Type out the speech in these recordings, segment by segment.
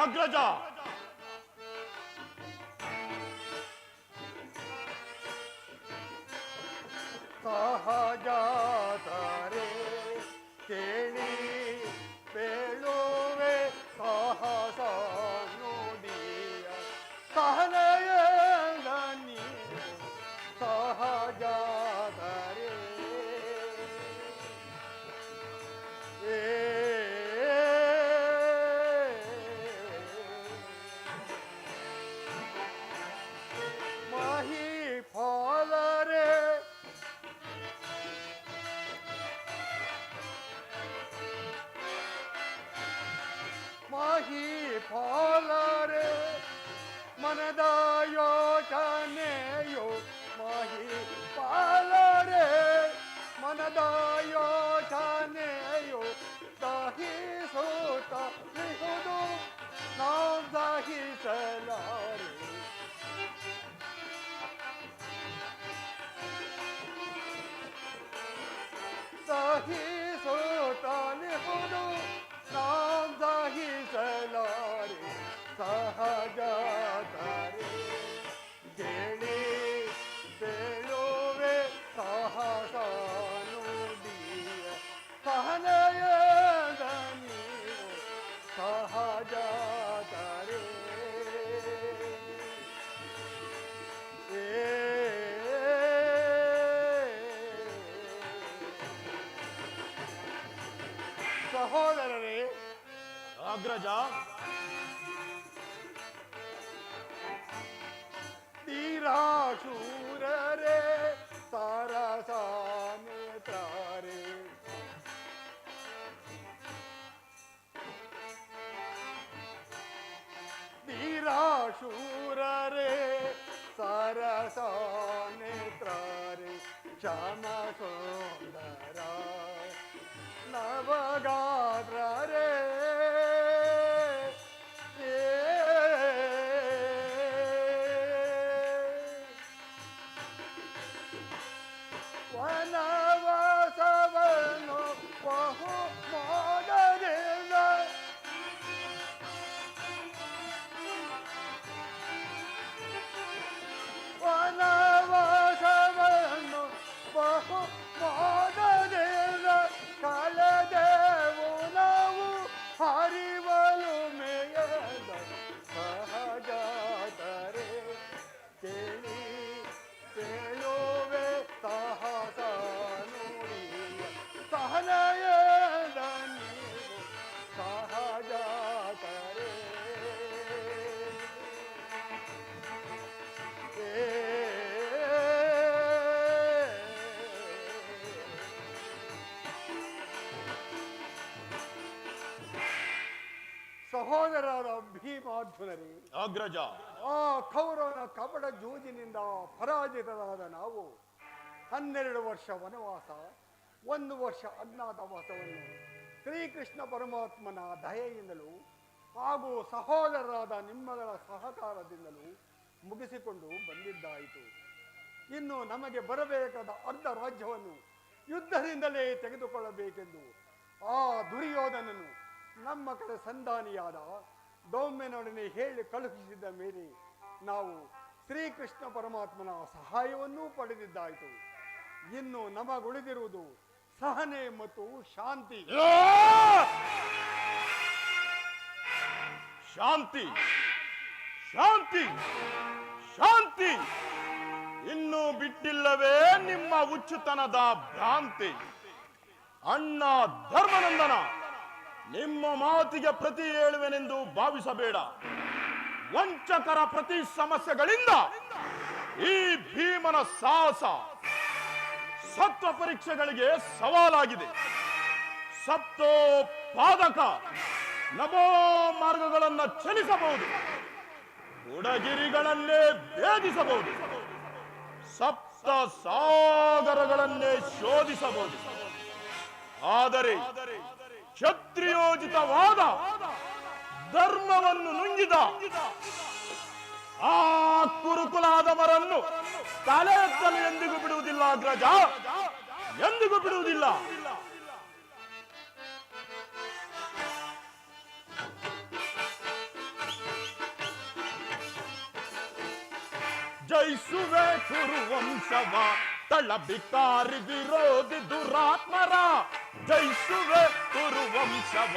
ಅಗ್ರಜ. ಸಹಜಾದರೆ ಕೇಳಿ ಬೇಳುವೆ ಸಾಹಸ ನುಡಿಯ ಸಹನೆಯಲ್ಲ ನೀವು ಸಹಜಾದರೆ ಮಹಿಫಾಲರೆ ಮಹಿಫಾಲರೆ ಮನದ ಯೋಚನೆಯೋ ಮಹಿಫಾಲರೆ ಮನದ ಯೋಚನೆಯೋ ದಹಿಸುತ್ತ ನಿಹುದು ನಾವು ದಹಿಸಲಾರೆ ದಹಿಸುತ್ತ ನಿಹುದು ನಾವು ದಹಿಸಲಾರೆ ಸಹಜಾದರೆ ಕೇಳಿ ಬೇಳುವೆ ಸಾಹಸ ನುಡಿಯ ಸಹನೆಯದ ನೀವು ಸಹಜಾದರೆ ಸಹೋದರರೇ. ಅಗ್ರಜ. ತೀರಾಶೂರರೇ ತಾರಸಾನೇತಾರೆ ತೀರಾಶೂರರೇ ಸರಸಾನೇತ್ರಾರೆ ಶ್ಯಾಮ ಸುಂದರ ನವಗಾತ್ರರೇ ವನವಾಸವನ್ನು ಬಹು ಮಾಡಲಿಲ್ಲ ವನವಾಸವನ್ನು ಬಹು ಮಾಡಲಿಲ್ಲ ಕಳೆದೆವು ನಾವು ಹರಿವಲು ಮೇಯದ ಸಹಜಾದರೆ ಕೇಳಿ ಬೇಳುವೆ ಸಾಹಸ ನುಡಿಯ ಸಹನೆಯದ ನೀವು ಸಹಜಾದರೆ ಸಹೋದರರ ಭೀಮಾರ್ಜುನರೇ. ಅಗ್ರಜ. ಆ ಕೌರವನ ಕಪಟ ಜೂಜಿನಿಂದ ಪರಾಜಿತರಾದ ನಾವು 12 ವರ್ಷ ವನವಾಸ 1 ವರ್ಷ ಅಜ್ಞಾತವಾಸವನ್ನು ಶ್ರೀಕೃಷ್ಣ ಪರಮಾತ್ಮನ ದಯೆಯಿಂದಲೂ ಹಾಗೂ ಸಹೋದರರಾದ ನಿಮ್ಮಗಳ ಸಹಕಾರದಿಂದಲೂ ಮುಗಿಸಿಕೊಂಡು ಬಂದಿದ್ದಾಯಿತು. ಇನ್ನು ನಮಗೆ ಬರಬೇಕಾದ ಅರ್ಧ ರಾಜ್ಯವನ್ನು ಯುದ್ಧದಿಂದಲೇ ತೆಗೆದುಕೊಳ್ಳಬೇಕೆಂದು ಆ ದುರ್ಯೋಧನನು ನಮ್ಮ ಕಡೆ ಸಂಧಾನಿಯಾದ ದೌಮ್ಯನೊಡನೆ ಹೇಳಿ ಕಳುಹಿಸಿದ ಮೇಲೆ ನಾವು ಶ್ರೀಕೃಷ್ಣ ಪರಮಾತ್ಮನ ಸಹಾಯವನ್ನೂ ಪಡೆದಿದ್ದಾಯಿತು. ಇನ್ನು ನಮಗುಳಿದಿರುವುದು ಸಹನೆ ಮತ್ತು ಶಾಂತಿ. ಶಾಂತಿ ಶಾಂತಿ ಶಾಂತಿ ಇನ್ನೂ ಬಿಟ್ಟಿಲ್ಲವೇ ನಿಮ್ಮ ಹುಚ್ಚುತನದ ಭ್ರಾಂತಿ? ಅಣ್ಣ ಧರ್ಮನಂದನ, ನಿಮ್ಮ ಮಾತಿಗೆ ಪ್ರತಿ ಹೇಳುವೆನೆಂದು ಭಾವಿಸಬೇಡ. ವಂಚಕರ ಪ್ರತಿ ಸಮಸ್ಯೆಗಳಿಂದ ಈ ಭೀಮನ ಸಾಹಸ ಸತ್ವ ಪರೀಕ್ಷೆಗಳಿಗೆ ಸವಾಲಾಗಿದೆ. ಸಪ್ತೋಪಾದಕ ನಮೋ ಮಾರ್ಗಗಳನ್ನು ಚಲಿಸಬಹುದು, ಉಡಗಿರಿಗಳನ್ನೇ ಭೇದಿಸಬಹುದು, ಸಪ್ತ ಸಾಗರಗಳನ್ನೇ ಶೋಧಿಸಬಹುದು. ಆದರೆ ಕ್ಷತ್ರಿಯೋಚಿತವಾದ ಧರ್ಮವನ್ನು ನುಂಗಿದ ಆ ಕುರುಕುಲಾದವರನ್ನು ತಲೆ ಎತ್ತಲು ಎಂದಿಗೂ ಬಿಡುವುದಿಲ್ಲ ಅಗ್ರಜ, ಎಂದಿಗೂ ಬಿಡುವುದಿಲ್ಲ. ಜಯಿಸುವೆ ಕುರುವಂಶವ ತಳಬಿಕಾರಿ ವಿರೋಧಿ ದುರಾತ್ಮರ ಜಯಿಸುವೆ ಕುರುವಂಶವ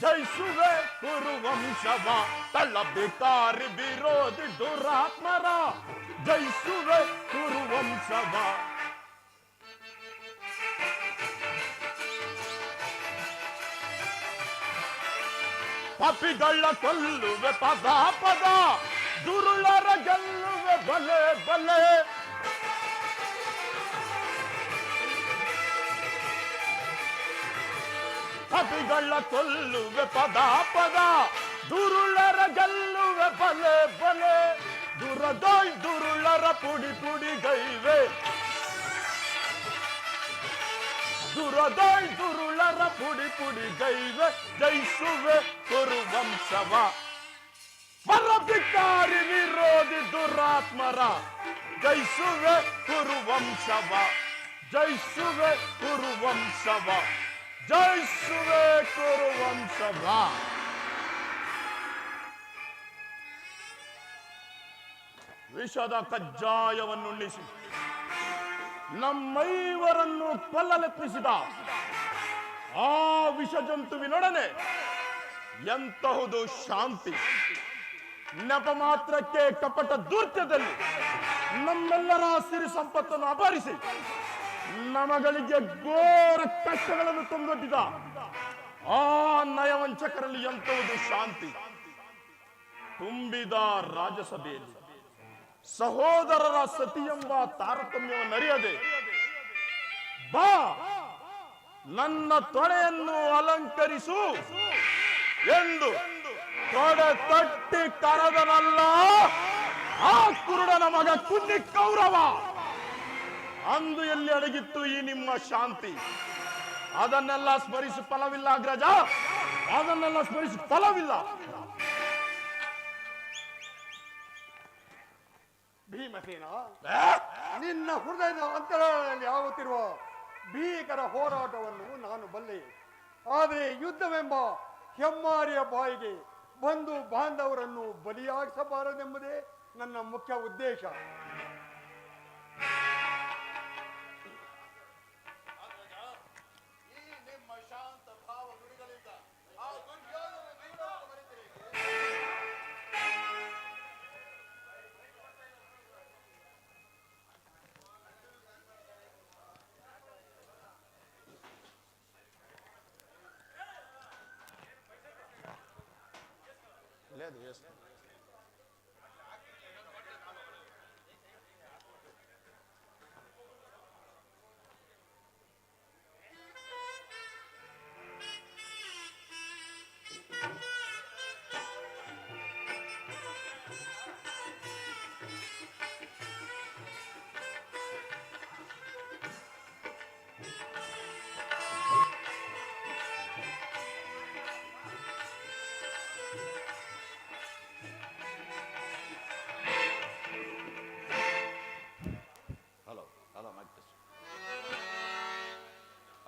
ಜಯಿಸುವೆ ಕುರುವಂಶವ ತಳಬಿಕಾರಿ ವಿರೋಧಿ ದುರಾತ್ಮರ ಜಯಿಸುವೆ ಕುರುವಂಶವ ಪಾಪಿಗಳ ಕೊಲ್ಲುವೆ ಪದ ಪದ ದುರುಳರ ಗೆಲ್ಲುವೆ ಬಲೆ ಬಲೆ ಪಾಪಿಗಳ ಕೊಲ್ಲುವೆ ಪದ ಪದ ದುರುಳರ ಗೆಲ್ಲುವೆ ಬಲೆ ಬಲೆ ದುರುಳರ ಪುಡಿ ಪುಡಿ ಗೈವೆ ದುರುಳರ ಪುಡಿ ಪುಡಿ ಗೈವೆ ಜಯಿಸುವೆ ಕುರುವಂಶವ ಪರಭಿಕಾರಿ ವಿರೋಧಿ ದುರಾತ್ಮರ ಜಯಿಸುವೆ ಕುರುವಂಶವ ಜಯಿಸುವೆ ಕುರುವಂಶವ ಜಯಿಸುವೆ ಕುರುವಂಶವ ವಿಷದ ಕಜ್ಜಾಯವನ್ನುಣ್ಣಿಸಿ ನಮ್ಮೈವರನ್ನು ಕೊಲ್ಲಲೆತ್ನಿಸಿದ ಆ ವಿಷಜಂತುವಿನೊಡನೆ ಎಂತಹುದು ಶಾಂತಿ ನೆಪ ಮಾತ್ರಕ್ಕೆ ಕಪಟ ಧೂರ್ತ್ಯದಲ್ಲಿ ನಮ್ಮೆಲ್ಲರ ಸಿರಿ ಸಂಪತ್ತನ್ನು ಅಪಹರಿಸಿ ನಮಗಳಿಗೆ ಘೋರ ಕಷ್ಟಗಳನ್ನು ತಂದೊಡ್ಡಿದ ಆ ನಯವಂಚಕರಲ್ಲಿ ಎಂತಹುದು ಶಾಂತಿ ತುಂಬಿದ ರಾಜಸಭೆಯಲ್ಲಿ ಸಹೋದರರ ಸತಿ ಎಂಬ ತಾರತಮ್ಯವನ್ನು ಅರಿಯದೆ ಬಾ ನನ್ನ ತೊಡೆಯನ್ನು ಅಲಂಕರಿಸು ಎಂದು ತೊಡೆ ತಟ್ಟಿ ಕರೆದನಲ್ಲ ಆ ಕುರುಡನ ಮಗ ಕುನ್ನಿ ಕೌರವ. ಅಂದು ಎಲ್ಲಿ ಅಡಗಿತ್ತು ಈ ನಿಮ್ಮ ಶಾಂತಿ? ಅದನ್ನೆಲ್ಲ ಸ್ಮರಿಸಿ ಫಲವಿಲ್ಲ ಅಗ್ರಜ, ಅದನ್ನೆಲ್ಲ ಸ್ಮರಿಸಿ ಫಲವಿಲ್ಲ. ಭೀಮಸೇನ, ನಿನ್ನ ಹೃದಯದ ಅಂತರಾಳದಲ್ಲಿ ಆಗುತ್ತಿರುವ ಭೀಕರ ಹೋರಾಟವನ್ನು ನಾನು ಬಲ್ಲೆ. ಆದರೆ ಯುದ್ಧವೆಂಬ ಹೆಮ್ಮಾರಿಯ ಬಾಯಿಗೆ ಬಂದು ಬಾಂಧವರನ್ನು ಬಲಿಯಾಗಿಸಬಾರದೆಂಬುದೇ ನನ್ನ ಮುಖ್ಯ ಉದ್ದೇಶ. లేదు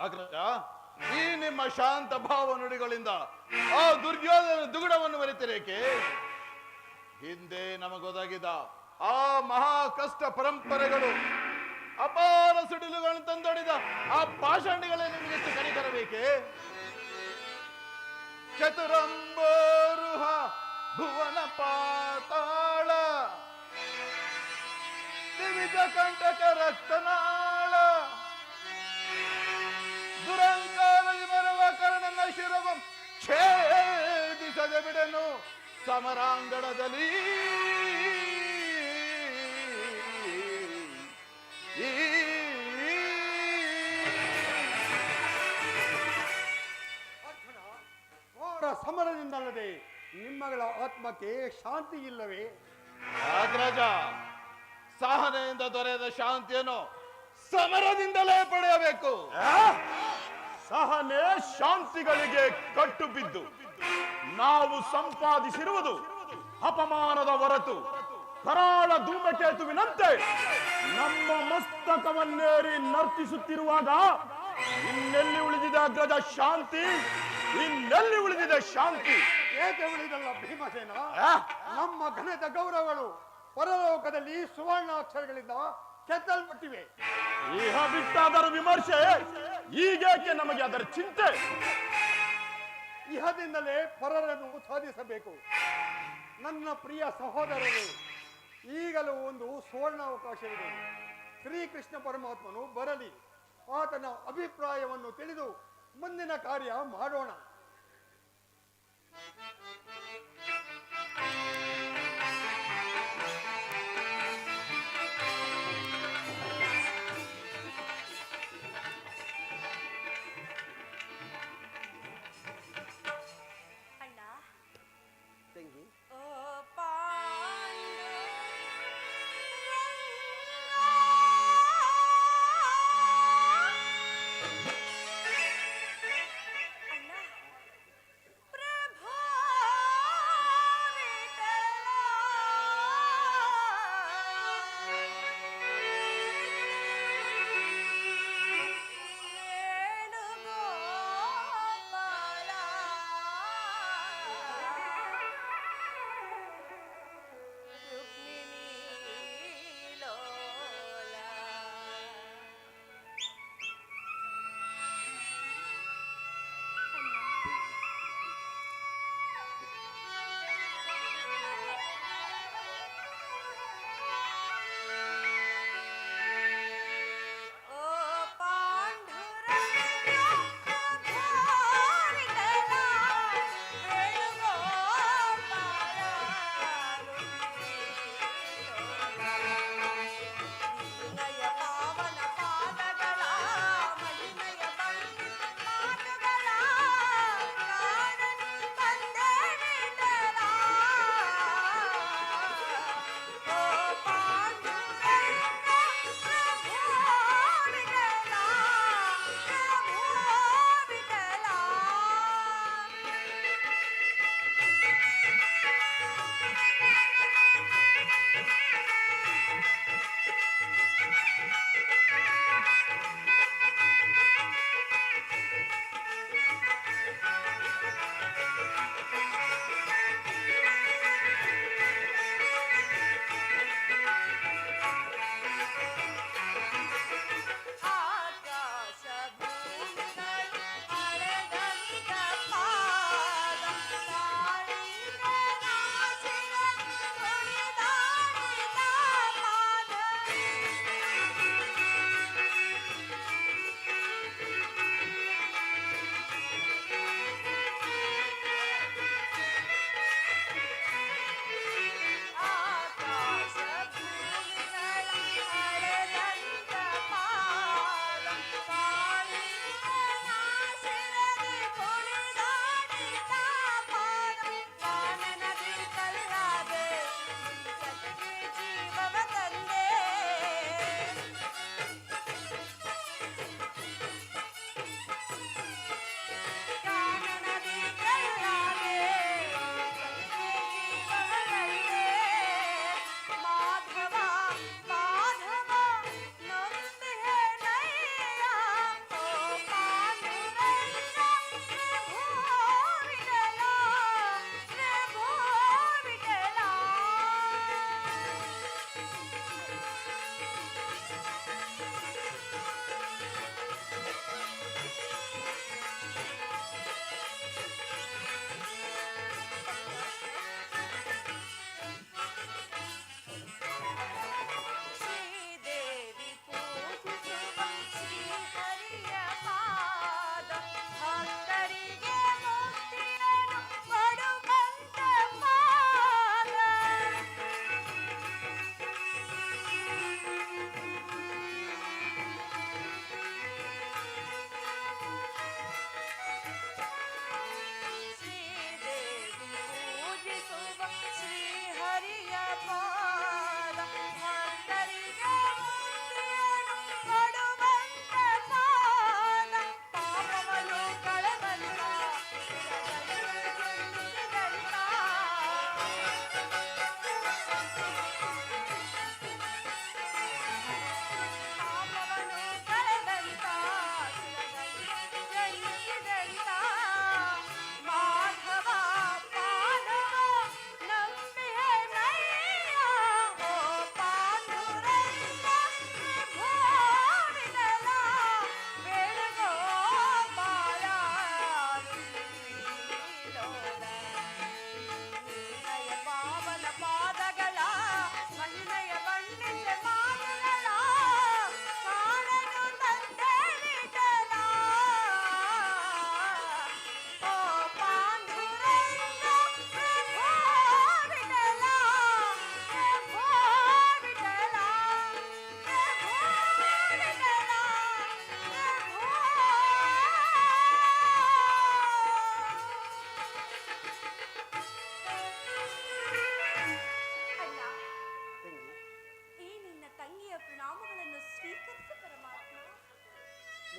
ಅಗ್ರಜ, ಈ ನಿಮ್ಮ ಶಾಂತ ಭಾವ ನುಡಿಗಳಿಂದ ಆ ದುರ್ಯೋಧನ ದುಗುಡವನ್ನು ಮರೆತಿರೇಕೆ? ಹಿಂದೆ ನಮಗೊದಗಿದ ಆ ಮಹಾ ಕಷ್ಟ ಪರಂಪರೆಗಳು, ಅಪಾರ ಸಿಡಿಲುಗಳನ್ನು ತಂದೊಡಿದ ಆ ಪಾಷಾಂಡಿಗಳೇ ನಿಮಗೆಷ್ಟು ಕನಿಕರಬೇಕೆ? ಚತುರಂಬೋರುಹ ಭುವನ ಪಾತಾಳ ತ್ರಿವಿಧ ಕಂಟಕ ರಕ್ತನಾಳ ದುರಂಕಾರದಿ ಬರುವ ಕರ್ಣನ ಶಿರವಂ ಛೇದಿಸದೆ ಬಿಡನು ಸಮರಾಂಗಣದಲ್ಲಿ. ಅರ್ಜುನ, ಘೋರ ಸಮರದಿಂದಲ್ಲದೆ ನಿಮ್ಮಗಳ ಆತ್ಮಕ್ಕೆ ಶಾಂತಿ ಇಲ್ಲವೇ? ಅಗ್ರಜ, ಸಹನೆಯಿಂದ ದೊರೆಯದ ಶಾಂತಿಯನ್ನು ಸಮರದಿಂದಲೇ ಪಡೆಯಬೇಕು. ಸಹನೆ ಶಾಂತಿಗಳಿಗೆ ಕಟ್ಟು ಬಿದ್ದು ನಾವು ಸಂಪಾದಿಸಿರುವುದು ಅಪಮಾನದ ಹೊರತು ಕರಾಳ ಧೂಮಕೇತುವಿನಂತೆ ನಮ್ಮ ಮಸ್ತಕವನ್ನೇರಿ ನರ್ತಿಸುತ್ತಿರುವಾಗ ಇನ್ನೆಲ್ಲಿ ಉಳಿದಿದೆ ಅಗ್ರಜ ಶಾಂತಿ? ಇನ್ನೆಲ್ಲಿ ಉಳಿದಿದೆ ಶಾಂತಿ? ಏಕೆ ಉಳಿದಲ್ಲ ಭೀಮಸೇನ? ಆ? ನಮ್ಮ ಘನತ ಗೌರವಗಳು ಪರಲೋಕದಲ್ಲಿ ಸುವರ್ಣಾಕ್ಷರಗಳಿಂದ ಕೆತ್ತಲ್ಪಟ್ಟಿವೆ. ಇಹ ಬಿಟ್ಟಾದರೂ ವಿಮರ್ಶೆ, ಈಗೇಕೆ ನಮಗೆ ಅದರ ಚಿಂತೆ? ಇಹದಿಂದಲೇ ಪರರನ್ನು ಸಾಧಿಸಬೇಕು. ನನ್ನ ಪ್ರಿಯ ಸಹೋದರರು, ಈಗಲೂ ಒಂದು ಸುವರ್ಣಾವಕಾಶವಿದೆ. ಶ್ರೀಕೃಷ್ಣ ಪರಮಾತ್ಮನು ಬರಲಿ, ಆತನ ಅಭಿಪ್ರಾಯವನ್ನು ತಿಳಿದು ಮುಂದಿನ ಕಾರ್ಯ ಮಾಡೋಣ. ಅಣ್ಣ, ತಂಗಿ, ಓ ಪಾಂಡು ಅಣ್ಣ,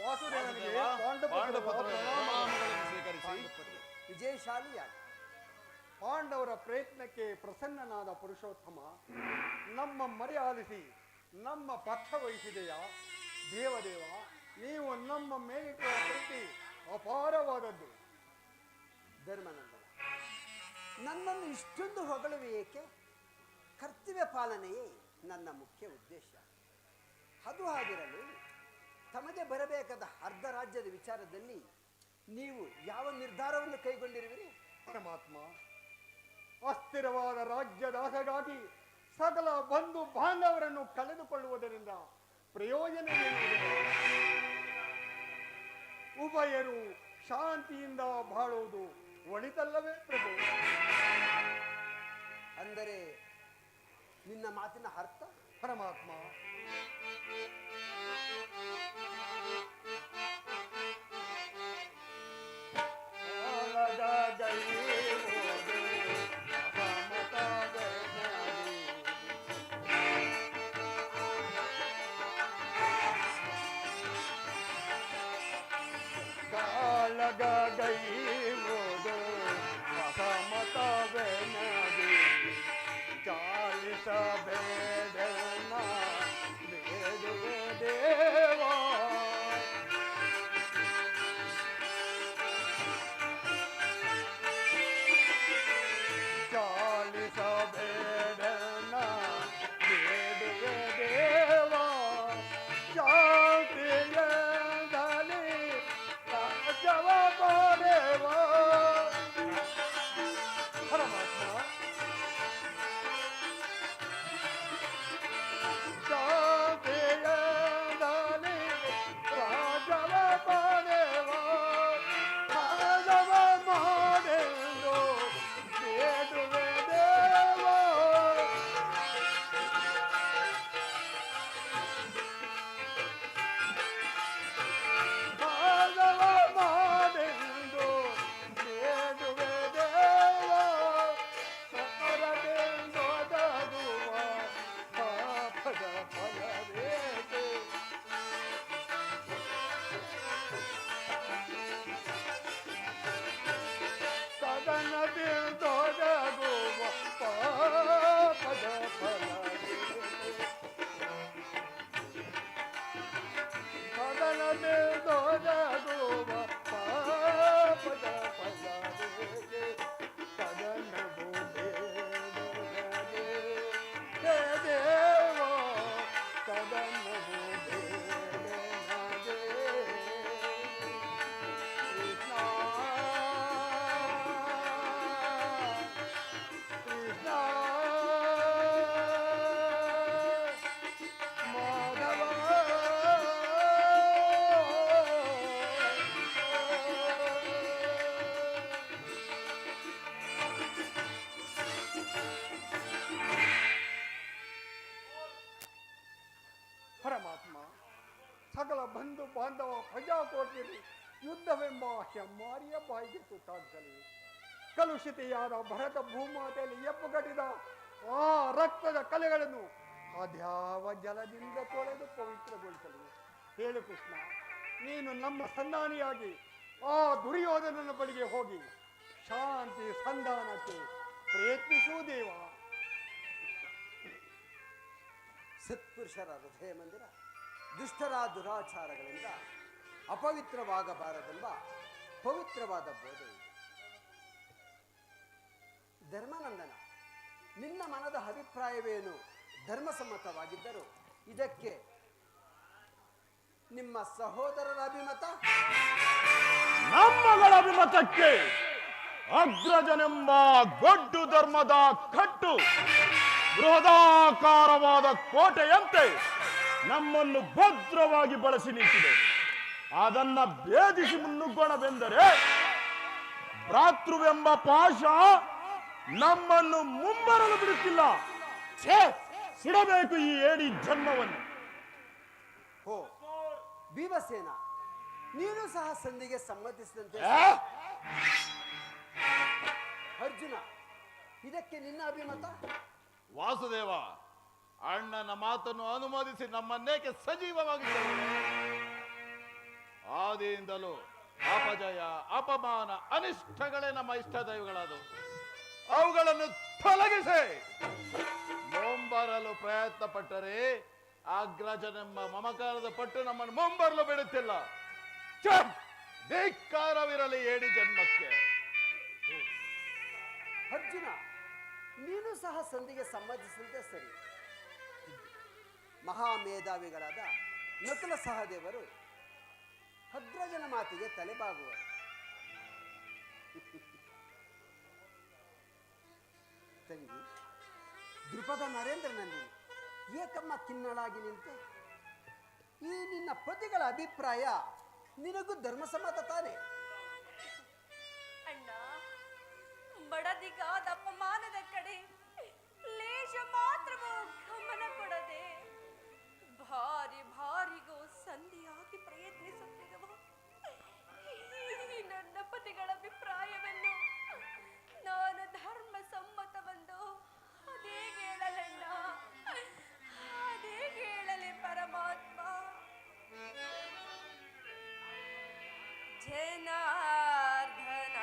ವಾಸುದೇವನಿಗೆ ಪಾಂಡುಪುತ್ರರ ಪಾಂಡುಪುತ್ರರ ಪ್ರಣಾಮಗಳನ್ನು ಸ್ವೀಕರಿಸಿ ವಿಜಯಶಾಲಿಯಾಗಿ ಪಾಂಡವರ ಪ್ರಯತ್ನಕ್ಕೆ ಪ್ರಸನ್ನನಾದ ಪುರುಷೋತ್ತಮ ನಮ್ಮ ಮರೆ ಆಲಿಸಿ ನಮ್ಮ ಪಕ್ಷ ವಹಿಸಿದೆಯಾ ದೇವದೇವ. ನೀವು ನಮ್ಮ ಮೇಲಿಟ್ಟುವ ಪ್ರೀತಿ ಅಪಾರವಾದದ್ದು. ಧರ್ಮನಂದನ, ನನ್ನನ್ನು ಇಷ್ಟೊಂದು ಹೊಗಳುವೆ ಏಕೆ? ಕರ್ತವ್ಯ ಪಾಲನೆಯೇ ನನ್ನ ಮುಖ್ಯ ಉದ್ದೇಶ. ಅದು ಹಾಗಿರಲು ತಮಗೆ ಬರಬೇಕಾದ ಅರ್ಧ ರಾಜ್ಯದ ವಿಚಾರದಲ್ಲಿ ನೀವು ಯಾವ ನಿರ್ಧಾರವನ್ನು ಕೈಗೊಂಡಿರುವಿರಿ? ಪರಮಾತ್ಮ, ಅಸ್ಥಿರವಾದ ರಾಜ್ಯದ ಆಸೆಗಾಗಿ ಸಕಲ ಬಂಧು ಬಾಂಧವರನ್ನು ಕಳೆದುಕೊಳ್ಳುವುದರಿಂದ ಪ್ರಯೋಜನವೇನಿದೆ? ಉಭಯರು ಶಾಂತಿಯಿಂದ ಬಾಳುವುದು ಒಳಿತಲ್ಲವೇ ಪ್ರಭು? ಅಂದರೆ ನಿನ್ನ ಮಾತಿನ ಅರ್ಥ? ಪರಮಾತ್ಮ, ಕಾಳಗೈವುದು ಅಸಮತವೆನದಿ ಚಾಲಿಸಬೇಡನ ಬೇಡುವೆ ದೇವ. ಚಾಲಿಸಬೇಡನ ಬೇಡುವೆ ದೇವ. ಶಾಂತಿಯದಲ್ಲಿ ರಾಜ್ಯವ ಪಡೆವ. ಪರಮಾತ್ಮ, ಶಾಂತಿಯದಲ್ಲಿ ರಾಜ್ಯವ ಪಡೆವ. ರಾಜವ ಮಾಡೆಂದು ಬೇಡುವೆ ದೇವ. ರಾಜವ ಮಾಡೆಂದು ಬೇಡುವೆ ದೇವ. ಸಮರದೆಂದೊದಗುವ ಪಾಪದ ಫಲವೇಕೆ? ಸದನದೆಂದೊದಗುವ ಪಾಪದ ಫಲವೇಕೆ? ಸದನದೆಂದೊದಗುವ ಪಾಪದ ಫಲವೇಕೆ? ಸದನವು ಬೇಡದೆ ಹೇ ದೇವ. ಸದನವು ಬೇಡದೆ ಕೃಷ್ಣ ಕೃಷ್ಣ ಮಾಧವ. ಪರಮಾತ್ಮ, ಸಕಲ ಬಂಧು ಬಾಂಧವ ಪ್ರಜಾಕೋಟಿಯಲ್ಲಿ ಯುದ್ಧವೆಂಬ ಹೆಮ್ಮಾರಿಯ ಬಾಯಿಗೆ ತುತ್ತಾಗಲಿ. ಕಲುಷಿತೆಯಾದ ಭರತ ಭೂಮಾತೆಯಲ್ಲಿ ಎಪ್ಪುಗಟ್ಟಿದ ಆ ರಕ್ತದ ಕಲೆಗಳನ್ನು ಅದ್ಯಾವ ಜಲದಿಂದ ತೊಳೆದು ಪವಿತ್ರಗೊಳಿಸಲಿ. ಹೇಳು ಕೃಷ್ಣ, ನೀನು ನಮ್ಮ ಸಂಧಾನಿಯಾಗಿ ಆ ದುರ್ಯೋಧನನ ಬಳಿಗೆ ಹೋಗಿ ಶಾಂತಿ ಸಂಧಾನಕ್ಕೆ ಪ್ರಯತ್ನಿಸು ದೇವ. ಸತ್ಪುರುಷರ ಹೃದಯ ಮಂದಿರ ದುಷ್ಟರ ದುರಾಚಾರಗಳಿಂದ ಅಪವಿತ್ರವಾಗಬಾರದೆಂಬ ಪವಿತ್ರವಾದ ಬೋಧೆ ಇದೆ. ಧರ್ಮನಂದನ, ನಿನ್ನ ಮನದ ಅಭಿಪ್ರಾಯವೇನು ಧರ್ಮಸಮ್ಮತವಾಗಿದ್ದರೂ ಇದಕ್ಕೆ ನಿಮ್ಮ ಸಹೋದರರ ಅಭಿಮತ? ನಮ್ಮಗಳ ಅಭಿಮತಕ್ಕೆ ಅಗ್ರಜನೆಂಬ ಗೊಡ್ಡು ಧರ್ಮದ ಕಟ್ಟು ಬೃಹದಾಕಾರವಾದ ಕೋಟೆಯಂತೆ ನಮ್ಮನ್ನು ಭದ್ರವಾಗಿ ಬಳಸಿ ನಿಂತಿದೆ. ಅದನ್ನ ಭೇದಿಸಿ ಮುನ್ನುಗ್ಗೋಣವೆಂದರೆ ಭ್ರಾತೃವೆಂಬ ಪಾಶ ನಮ್ಮನ್ನು ಮುಂಬರಲು ಬಿಡುತ್ತಿಲ್ಲ. ಛೇ, ಸುಡಬೇಕು ಈ ಏಡಿ ಜನ್ಮವನ್ನು. ಹೋ ಭೀಮಸೇನ, ನೀನು ಸಹ ಸಂಧಿಗೆ ಸಮ್ಮತಿಸಿದಂತೆ. ಅರ್ಜುನ, ಇದಕ್ಕೆ ನಿನ್ನ ಅಭಿಮತ? ವಾಸುದೇವ, ಅಣ್ಣನ ಮಾತನ್ನು ಅನುಮೋದಿಸಿ ನಮ್ಮನ್ನೇಕೆ ಸಜೀವವಾಗಿದ್ದೇವೆ? ಆದಿಯಿಂದಲೂ ಅಪಜಯ ಅಪಮಾನ ಅನಿಷ್ಟಗಳೇ ನಮ್ಮ ಇಷ್ಟ ದೈವಗಳಾದವು. ಅವುಗಳನ್ನು ತೊಲಗಿಸಿ ಮುಂಬರಲು ಪ್ರಯತ್ನ ಪಟ್ಟರೆ ಅಗ್ರಜನೆಂಬ ಮಮಕಾರದ ಪಟ್ಟು ನಮ್ಮನ್ನು ಮುಂಬರಲು ಬಿಡುತ್ತಿಲ್ಲ. ಧಿಕ್ಕಾರವಿರಲಿ ಏಡಿ ಜನ್ಮಕ್ಕೆ. ಅರ್ಜುನ, ನೀನು ಸಹ ಸಂಧಿಗೆ ಸಮ್ಮತಿಸಿದಂತೆ ಸರಿ. ಮಹಾಮೇಧಾವಿಗಳಾದ ನಕುಲ ಸಹದೇವರು ಅಗ್ರಜನ ಮಾತಿಗೆ ತಲೆಬಾಗುವರು. ತಂಗಿ, ದೃಪದ ನರೇಂದ್ರನಲ್ಲಿ ಏಕಮ್ಮ ಖಿನ್ನಳಾಗಿ ನಿಂತು ಈ ನಿನ್ನ ಪತಿಗಳ ಅಭಿಪ್ರಾಯ ನಿನಗೂ ಧರ್ಮಸಮ್ಮತ ತಾನೆ? ಅಣ್ಣ, ಬಡದಿಗಾದ ಅಪಮಾನದ ಕಡೆ ಲೇಷ ಮಾತ್ರವೂ ಗಮನ ಕೊಡದೆ ಭಾರಿ ಭಾರಿಗೂ ಸಂಧಿಯಾಗಿ ಪ್ರಯತ್ನಿಸುತ್ತಿರುವ ಈ ನನ್ನ ಪತಿಗಳ ಅಭಿಪ್ರಾಯವನ್ನು ನಾನು ಧರ್ಮ ಸಮ್ಮತವೆಂದು ಅದೇ ಹೇಳಲಣ್ಣ, ಅದೇ ಹೇಳಲಿ ಪರಮಾತ್ಮ. ಜನಾರ್ದನ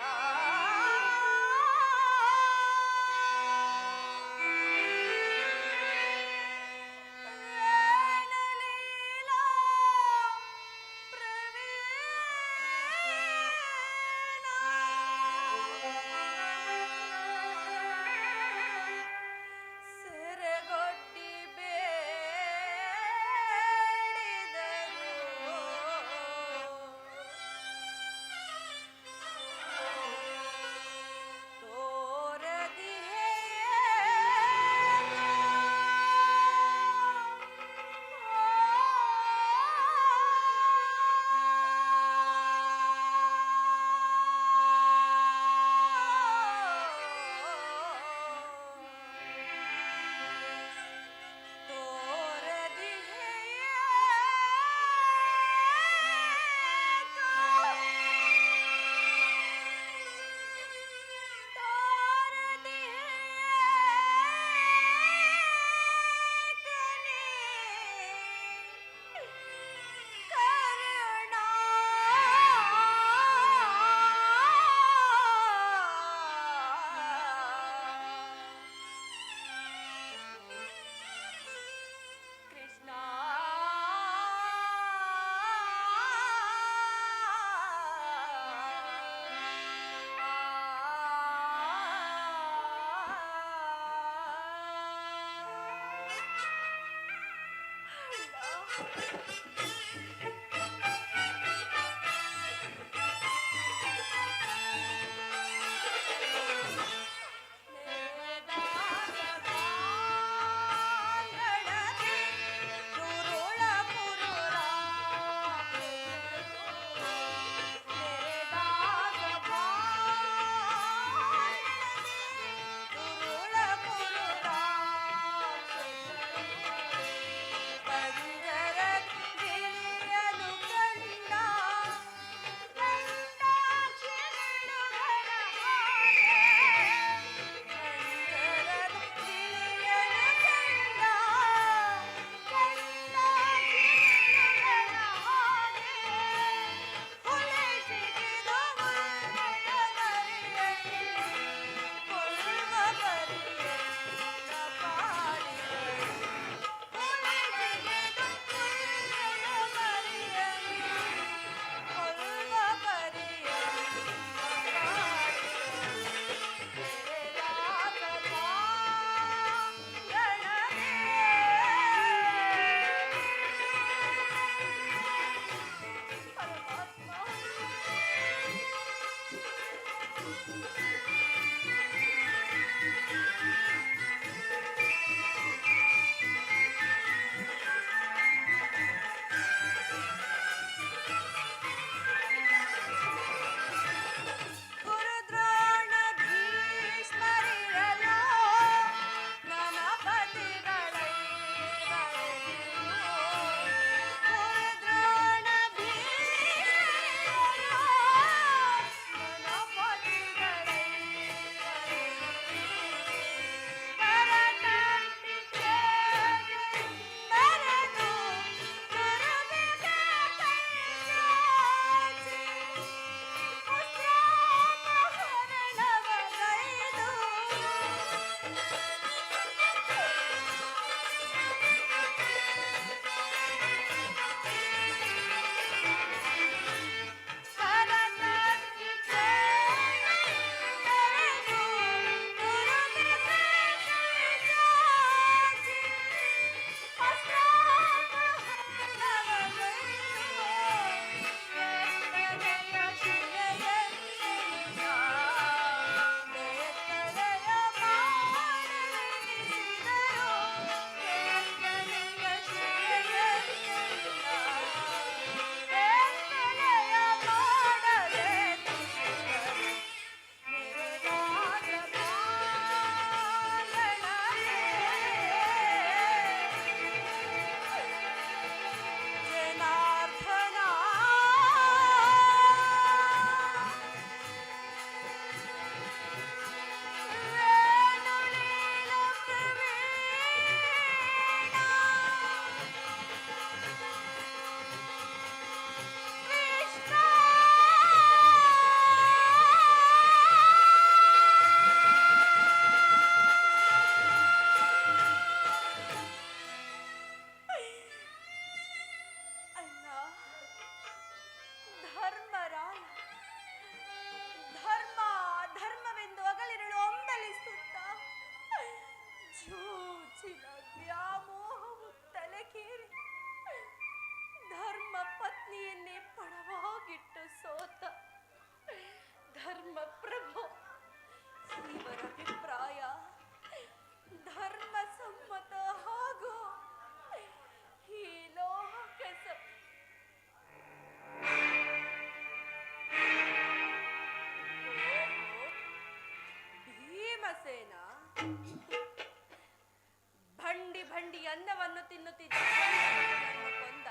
ಭಂಡಿ ಭಂಡಿ ಅನ್ನವನ್ನು ತಿನ್ನುತ್ತಿದ್ದ ನನ್ನನ್ನು ಕೊಂದ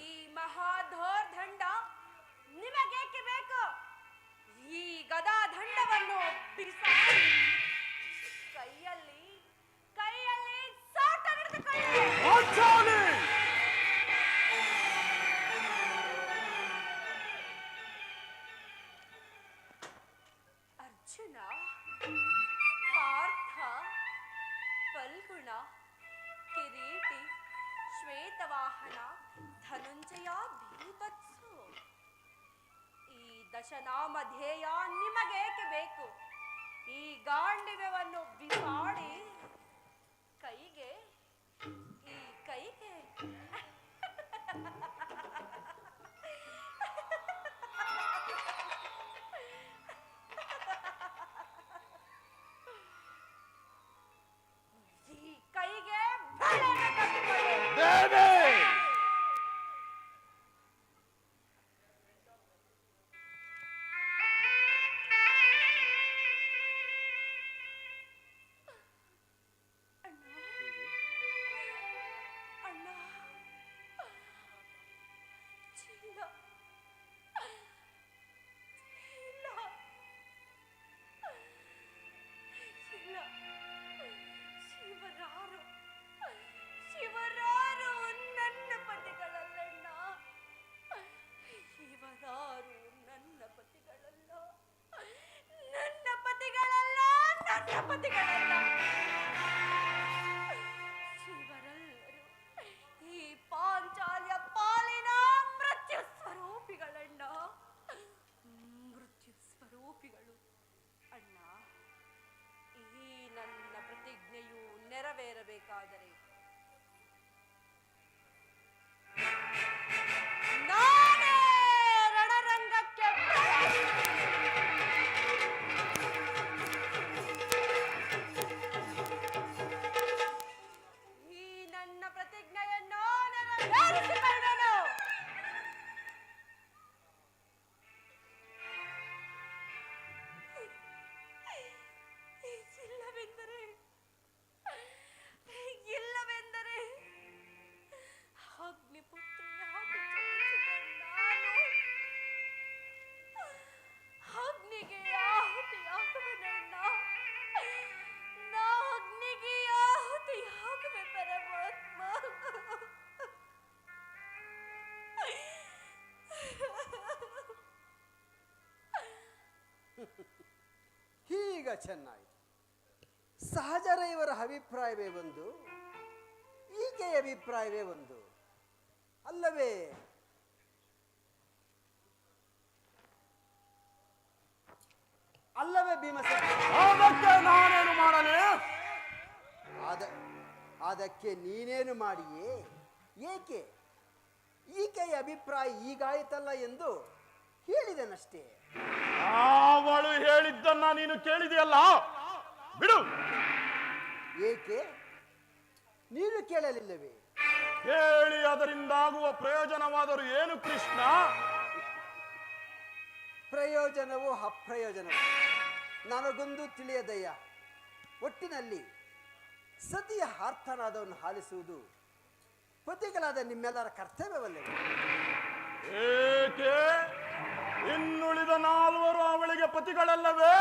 ಈ ಮಹಾಧೋರ್ದಂಡ ನಿಮಗೇಕೆ ಬೇಕು? ಈ ಗದಾ ದಂಡವನ್ನು ಬಿಸಾಡಿ ಕೈಯಲ್ಲಿ ಸಾಟ ಹಿಡಿದುಕೊಳ್ಳಿ. ಅರ್ಜುನ, ಪಾರ್ಥ, ಫಲ್ಗುಣ, ಕಿರೀಟಿ, ಶ್ವೇತವಾಹನ, ಧನುಂಜಯ, ಭೀಭತ್ಸು, ಈ ದಶನಾಮಧೇಯ ನಿಮಗೇಕೆ ಬೇಕು? ಈ ಗಾಂಡಿವ್ಯವನ್ನು ಬಿಸಾಡಿ ಕೈಗೆ ಬಳೆಯನ್ನು ಕಟ್ಟಿಕೊಳ್ಳಿ. ಶಿವರಾರು ನನ್ನ ಪತಿಗಳಲ್ಲಣ್ಣ, ಇವರಾರು ನನ್ನ ಪತಿಗಳಲ್ಲ, ನನ್ನ ಪತಿಗಳಲ್ಲ, ನನ್ನ ಪತಿಗಳಲ್ಲ. ಶಿವರೆಲ್ಲರೂ ಈ ಪಾಂಚಾಲ್ಯ ಪಾಲಿನ ಮೃತ್ಯು ಸ್ವರೂಪಿಗಳಣ್ಣ, ಮೃತ್ಯು ಸ್ವರೂಪಿಗಳು ಅಣ್ಣ. ಈ ನನ್ನ ಪ್ರತಿಜ್ಞೆಯು ನೆರವೇರಬೇಕಾದರೆ ನಾನೇ ರಣರಂಗಕ್ಕೆ ಈ ನನ್ನ ಪ್ರತಿಜ್ಞೆಯನ್ನು ನೆರವೇರಿಸಿಕೊಳ್ಳುವೆನು. ಇಲ್ಲವೆಂದರೆ ಅಗ್ನಿಪುತ್ರಿಯಾಗಿ ಜನಿಸಿದ ನಾನು ಅಗ್ನಿಗೆ ಆಹುತಿಯಾಗುವೆನಣ್ಣ, ನಾ ಅಗ್ನಿಗೆ ಆಹುತಿಯಾಗುವೆ ಪರಮಾತ್ಮ. ಈಗ ಚೆನ್ನಾಯಿತು. ಸಹಜರ ಇವರ ಅಭಿಪ್ರಾಯವೇ ಒಂದು, ಈಕೆಯ ಅಭಿಪ್ರಾಯವೇ ಒಂದು ಅಲ್ಲವೇ? ಅಲ್ಲವೇ ಭೀಮಸೇನ? ಅದಕ್ಕೆ ನಾನೇನು ಮಾಡಲಿ? ಅದಕ್ಕೆ ನೀನೇನು ಮಾಡಿಯೇ? ಏಕೆ? ಈಕೆಯ ಅಭಿಪ್ರಾಯ ಈಗಾಯಿತಲ್ಲ ಎಂದು ಹೇಳಿದನಷ್ಟೇ. ಅವಳು ಹೇಳಿದ್ದನ್ನ ನೀನು ಕೇಳಿದೆಯಲ್ಲ, ಬಿಡು. ಏಕೆ? ನೀನು ಕೇಳಲಿಲ್ಲವೇ? ಕೇಳಿ ಅದರಿಂದಾಗುವ ಪ್ರಯೋಜನವಾದರೂ ಏನು ಕೃಷ್ಣ? ಪ್ರಯೋಜನವೋ ಅಪ್ರಯೋಜನವೋ ನನಗೊಂದು ತಿಳಿಯದಯ್ಯ. ಒಟ್ಟಿನಲ್ಲಿ ಸತಿಯ ಆರ್ತನಾದವನ್ನು ಆಲಿಸುವುದು ಪತಿಗಳಾದ ನಿಮ್ಮೆಲ್ಲರ ಕರ್ತವ್ಯವಲ್ಲವೇ? ಏಕೆ? ಇನ್ನುಳಿದ ನಾಲ್ವರು ಅವಳಿಗೆ ಪತಿಗಳಲ್ಲವೇ?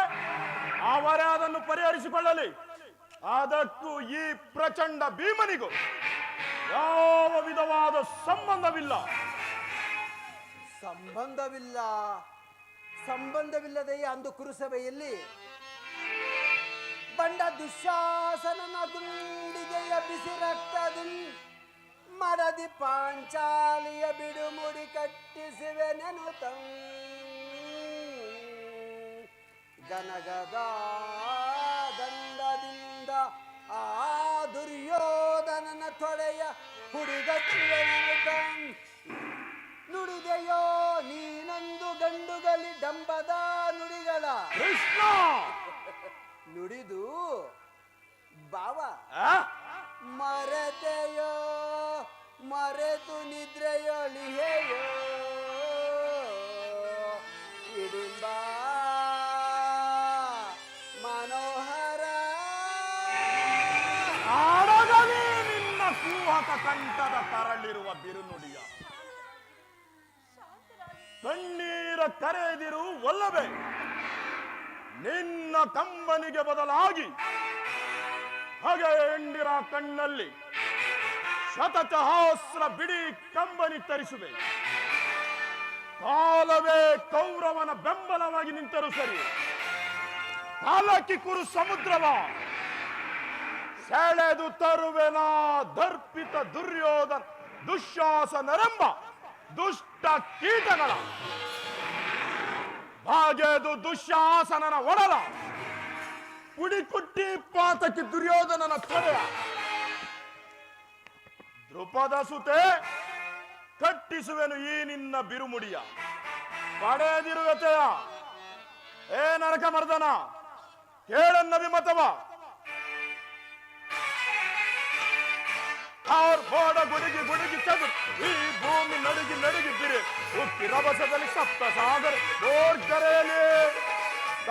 ಅವರೇ ಅದನ್ನು ಪರಿಹರಿಸಿಕೊಳ್ಳಲಿ. ಅದಕ್ಕೂ ಈ ಪ್ರಚಂಡ ಭೀಮನಿಗೂ ಯಾವ ವಿಧವಾದ ಸಂಬಂಧವಿಲ್ಲ. ಸಂಬಂಧವಿಲ್ಲದೆಯೇ ಅಂದು ಕುರುಸಭೆಯಲ್ಲಿ ಬಂಡ ದುಶ್ಯಾಸನನ ಗುಂಡಿಗೆಯ ಬಿಸಿ ರಕ್ತದಿಂದ ಮಡದಿ ಪಾಂಚಾಲಿಯ ಬಿಡುಮುಡಿ ಕಟ್ಟಿಸುವೆ ನೆನುತ ಗನಗದ ದಂಡದಿಂದ ಆ ದುರ್ಯೋಧನನ ತೊಡೆಯ ಹುಡುಗಟ್ಟಿವೆ ನೆನುತ ನುಡಿದೆಯೋ ನೀನೊಂದು ಗಂಡುಗಲಿ ಡಂಬದ ನುಡಿಗಳ ಕೃಷ್ಣ ನುಡಿದು ಬಾವ ಮರೆತೆಯೋ ಮರೆತು ನಿದ್ರೆಯೊಳಿಯೋ ಇಡಿಂಬ ಮನೋಹರ ಕಂಠದ ತರಳಿರುವ ಬಿರುನುಡಿಯ ಕಣ್ಣೀರ ಕರೆದಿರು ಒಲ್ಲವೇ ನಿನ್ನ ಕಂಬನಿಗೆ ಬದಲಾಗಿ ಹಾಗೆ ಎಂಡಿರ ಕಣ್ಣಲ್ಲಿ ಶತಸಹಸ್ರ ಬಿಡಿ ಕಂಬನಿ ತರಿಸುವೆ. ಕಾಲವೇ ಕೌರವನ ಬೆಂಬಲವಾಗಿ ನಿಂತರು ಸರಿ, ಕಾಲಕ್ಕಿ ಕುರು ಸಮುದ್ರವ ಸೆಳೆದು ತರುವೆನ ದರ್ಪಿತ ದುರ್ಯೋಧನ ದುಶ್ಯಾಸನರೆಂಬ ದುಷ್ಟ ಕೀಟಗಳ ಬಾಗೆದು ದುಶ್ಯಾಸನನ ಒಡಲ ಪುಡಿಕುಟ್ಟಿ ಪಾತಕಿ ದುರ್ಯೋಧನನ ತೊಡೆಯ ದೃಪದ ಸುತೆ ಕಟ್ಟಿಸುವೆನು ಈ ನಿನ್ನ ಬಿರುಮುಡಿಯ ಪಡೆದಿರುವೆತೆಯ ಏ ನರಕ ಮರ್ದನ ಕೇಳನ್ನಭಿಮತವ ಅವ್ರ ಮೋಡ ಗುಡುಗಿ ಗುಡುಗಿ ಚದುರು ಈ ಭೂಮಿ ನಡುಗಿ ನಡುಗಿ ಬಿರೆ ಉಕ್ಕಿ ರಭಸದಲ್ಲಿ ಸಪ್ತ ಸಾಗರ ಗೋರ್ಗರೆಯಲ್ಲಿ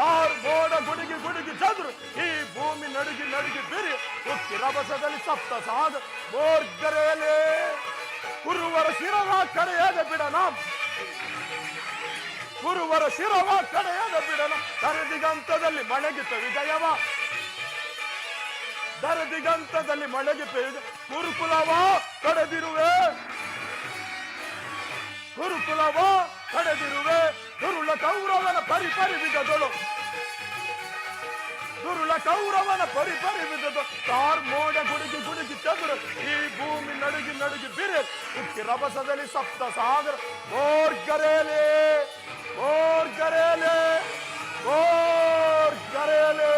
ಅವ್ರ ಮೋಡ ಗುಡುಗಿ ಗುಡುಗಿ ಚದುರು ಈ ಭೂಮಿ ನಡುಗಿ ನಡುಗಿ ಬಿರೆ ಉಕ್ಕಿ ರಭಸದಲ್ಲಿ ಸಪ್ತ ಸಾಗರ ಗೋರ್ಗರೆಯಲ್ಲಿ ಕುರುವರ ಶಿರವ ಕಡೆಯಾದ ಬಿಡನ ಕುರುವರ ಶಿರವ ಕಡೆಯಾದ ಬಿಡನ ತರದಿಗಂತದಲ್ಲಿ ಮಳೆಗಿತ ವಿಜಯವ ದರದಿಗಂತದಲ್ಲಿ ಮಳೆಗೆ ಪೇದೆ ಕುರುಕುಲವ ಕಡೆದಿರುವೆ ಕುರುಕುಲವ ಕಡೆದಿರುವೆ ದುರುಳ ಕೌರವನ ಪರಿಪರಿ ವಿಧದಳು ದುರುಳ ಕೌರವನ ಪರಿಪರಿ ವಿಧದ ತಾರ್ ಮೋಡ ಗುಡುಗಿ ಗುಡುಗಿ ಚದುರು ಈ ಭೂಮಿ ನಡುಗಿ ನಡುಗಿ ಬಿರೆ ಉಕ್ಕಿ ರಭಸದಲ್ಲಿ ಸಪ್ತ ಸಾಗರ ಗೋರ್ಗರೆಯಲೇ ಗೋರ್ಗರೆಯಲೇ ಗೋರ್ಗರೆಯಲೇ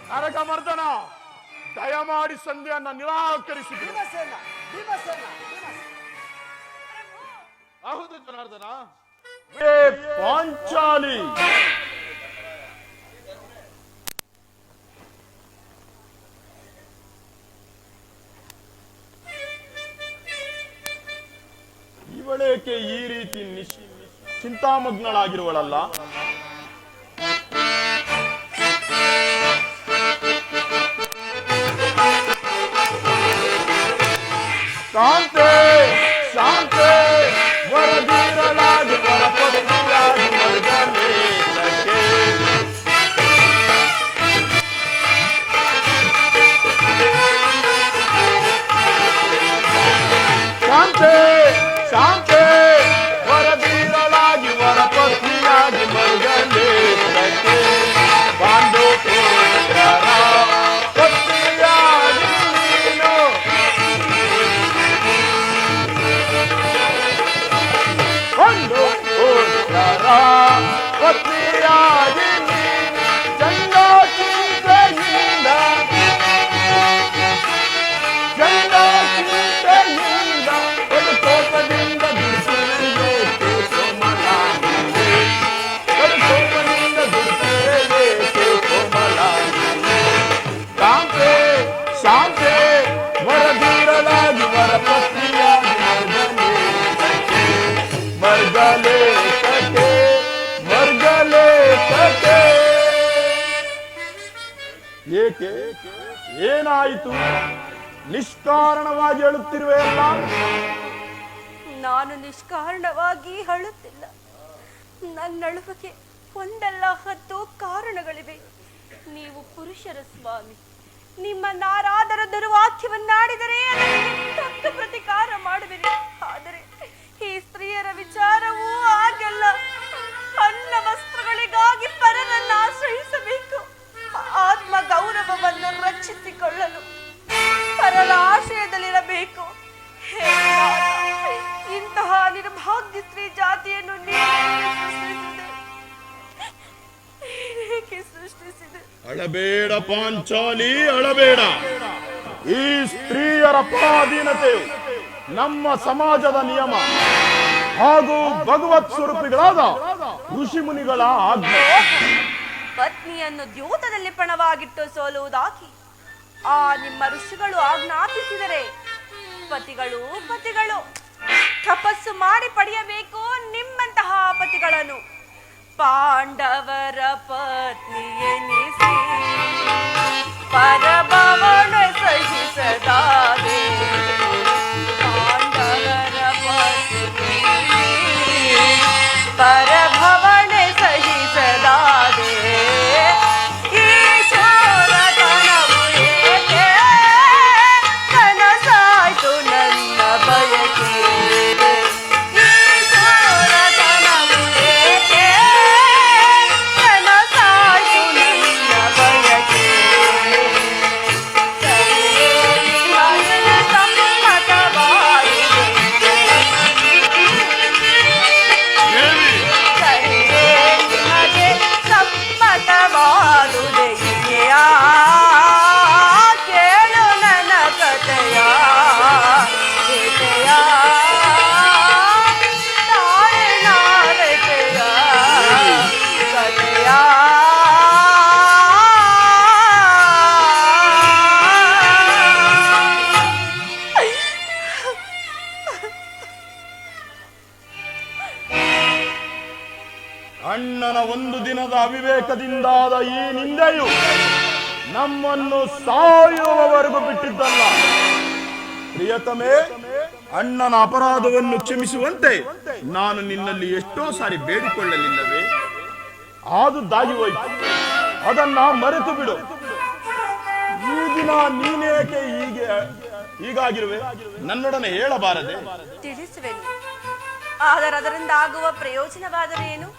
ನರಕ ಮರ್ದನ ದಯಮಾಡಿ ಸಂಧಿಯನ್ನ ನಿರಾಕರಿಸಿದ್ರು. ಭೀಮಸೇನ ಭೀಮಸೇನ ಹೌದು ಜನಾರ್ದನ. ಪಾಂಚಾಲಿ ಇವಳೇಕೆ ಈ ರೀತಿ ಚಿಂತಾಮಗ್ನಳಾಗಿರುವಳಲ್ಲ? ಶಾಂತೆ ಶಾಂತೆ ವರದೀರಲಾಗಿ ವರಪದವಿಯಾಗಿ ಮರ್ಗಲೇಲಕ್ಕೆ ಶಾಂತೆ ಶಾಂತೆ ವರದೀರಲಾಗಿ ವರಪತ್ನಿಯಾಗಿ ಮರ್ಗಲೇಲಕ್ಕೆ ಬಾಂಧೋ ಪುತ್ರರ ಪತ್ನಿಯಾಗಿ ನೀನು ಪತ್ನಿಯಾಗಿ ಚಂದ ಚಿಂತೆಯಿಂದ ಚಂದ ಚಿಂತೆಯಿಂದ ಒಂದು ಕೋಪದಿಂದ ದುಡಿಸುವೆ ಕೋಮಲಾಂಗಿ ಒಂದು ಕೋಪದಿಂದ ದುಡಿಸುವೆ ಕೋಮಲಾಂಗಿ ಶಾಂತೆ ಶಾಂತೆ ವರದೀರಲಾಗಿ ವರ ಪತ್ನಿಯಾಗಿ ಮರ್ಗಲೇ ಕತೆ ಮರ್ಗಲೇ ಕತೆ. ಏಕೆ ಏನಾಯಿತು? ನಿಷ್ಕಾರಣವಾಗಿ ಹೇಳುತ್ತಿರುವೆ ಅಲ್ಲ? ನಾನು ನಿಷ್ಕಾರಣವಾಗಿ ಅಳುತ್ತಿಲ್ಲ. ನನ್ನಳುವಿಗೆ ಒಂದಲ್ಲ 10 ಕಾರಣಗಳಿವೆ. ನೀವು ಪುರುಷರ ಸ್ವಾಮಿ, ನಿಮ್ಮ ನಾರಾದರ ದುರ್ವಾಕ್ಯವನ್ನಾಡಿದರೆ ಅದಕ್ಕೆ ತಕ್ಕ ಪ್ರತಿಕಾರ ಮಾಡುವಿರಿ. ಆದರೆ ಈ ಸ್ತ್ರೀಯರ ವಿಚಾರವೂ ಹಾಗಲ್ಲ. ಅನ್ನ ವಸ್ತ್ರಗಳಿಗಾಗಿ ಪರರನ್ನು ಆಶ್ರಯಿಸಬೇಕು. ಆತ್ಮ ಗೌರವವನ್ನು ರಕ್ಷಿಸಿಕೊಳ್ಳಲು ಪರರ ಆಶ್ರಯದಲ್ಲಿರಬೇಕು. ಇಂತಹ ನಿರ್ಭಾಗ್ಯ ಸ್ತ್ರೀ ಜಾತಿಯನ್ನು ಏಕೆ ಸೃಷ್ಟಿಸಿದೆ? ಅಳಬೇಡ ಪಾಂಚಾಲಿ, ಅಳಬೇಡ. ಈ ಸ್ತ್ರೀಯರ ಪರಾಧೀನತೆಯು ನಮ್ಮ ಸಮಾಜದ ನಿಯಮ ಹಾಗೂ ಭಗವತ್ ಸ್ವರೂಪಿಗಳಾದ ಋಷಿ ಮುನಿಗಳ ಆಜ್ಞೆ. ಪತ್ನಿಯನ್ನು ದ್ಯೂತದಲ್ಲಿ ಪಣವಾಗಿಟ್ಟು ಸೋಲುವುದಾಗಿ ಆ ನಿಮ್ಮ ಋಷಿಗಳು ಆಜ್ಞಾಪಿಸಿದರೆ ಪತಿಗಳು ತಪಸ್ಸು ಮಾಡಿ ಪಡೆಯಬೇಕು ನಿಮ್ಮಂತಹ ಪತಿಗಳನ್ನು. ಪಾಂಡವರ ಪತ್ನಿಯೆನಿಸಿ ಪರಭವನ ಸಹಿಸದ ಅವಿವೇಕದಿಂದಾದ ಈ ನಿಂದೆಯು ನಮ್ಮನ್ನು ಸಾಯುವವರೆಗೂ ಬಿಟ್ಟಿದ್ದಲ್ಲ. ಪ್ರಿಯತಮೇ, ಅಣ್ಣನ ಅಪರಾಧವನ್ನು ಕ್ಷಮಿಸುವಂತೆ ನಾನು ನಿನ್ನಲ್ಲಿ ಎಷ್ಟೋ ಸಾರಿ ಬೇಡಿಕೊಳ್ಳಲಿಲ್ಲವೇ? ಆದುದಾಗಿ ಹೋಯ್ತು, ಅದನ್ನ ಮರೆತು ಬಿಡು. ಈ ದಿನ ನೀನೇಕೆ ಹೀಗಾಗಿರುವೆ? ನನ್ನೊಡನೆ ಹೇಳಬಾರದೆ? ತಿಳಿಸುವೆನು, ಆದರೆ ಅದರಿಂದ ಆಗುವ ಪ್ರಯೋಜನವಾದರೇನು?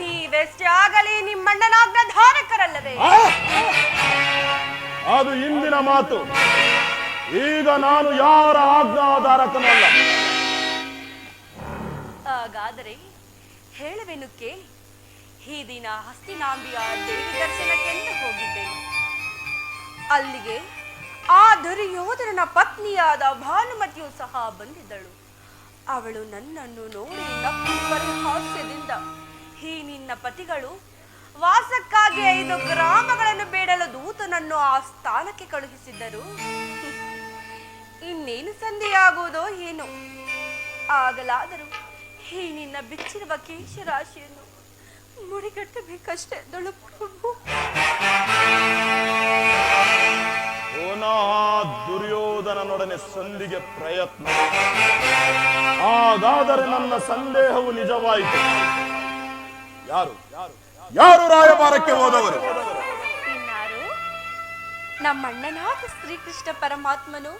ನೀವೆಷ್ಟೇ ಆಗಲಿ ನಿಮ್ಮಣ್ಣನಾಜ್ಞಾಧಾರಕರಲ್ಲವೇ? ಅದು ಇಂದಿನ ಮಾತು. ಈಗ ನಾನು ಯಾರ ಆಜ್ಞಾಧಾರಕನಲ್ಲ. ಹಾಗಾದರೆ ಹೇಳುವೆನು ಕೇಳಿ. ಈ ದಿನ ಹಸ್ತಿನಾಂಬಿಯ ದೇವಿ ದರ್ಶನಕ್ಕೆಂದು ಹೋಗಿದ್ದೆನು. ಅಲ್ಲಿಗೆ ಆ ದುರ್ಯೋಧನನ ಪತ್ನಿಯಾದ ಭಾನುಮತಿಯು ಸಹ ಬಂದಿದ್ದಳು. ಅವಳು ನನ್ನನ್ನು ನೋಡಿ ನಕ್ಕು ಪರಿಹಾಸ್ಯದಿಂದ, ಈ ನಿನ್ನ ಪತಿಗಳು ವಾಸಕ್ಕಾಗಿ 5 ಗ್ರಾಮಗಳನ್ನು ಬೇಡಲು ದೂತನನ್ನು ಆ ಸ್ಥಾನಕ್ಕೆ ಕಳುಹಿಸಿದ್ದರು. ಇನ್ನೇನು ಸಂಧಿಯಾಗುವುದೋ ಏನೋ. ಆಗಲಾದರೂ ಈ ನಿನ್ನ ಬಿಚ್ಚಿರುವ ಕೇಶರಾಶಿಯನ್ನು ಮುಡಿಗಟ್ಟಬೇಕಷ್ಟೇ ದಳು ಪ್ರಭು. ಪುನಃ ದುರ್ಯೋಧನನೊಡನೆ ಸಂಧಿಗೆ ಪ್ರಯತ್ನ. ಹಾಗಾದರೆ ನನ್ನ ಸಂದೇಹವು ನಿಜವಾಯಿತು. ಯಾರು ಯಾರು ರಾಯಭಾರಕ್ಕೆ ಹೋದವರು? ಇನ್ನಾರು? ನಮ್ಮಣ್ಣನಾದ ಶ್ರೀಕೃಷ್ಣ ಪರಮಾತ್ಮನು.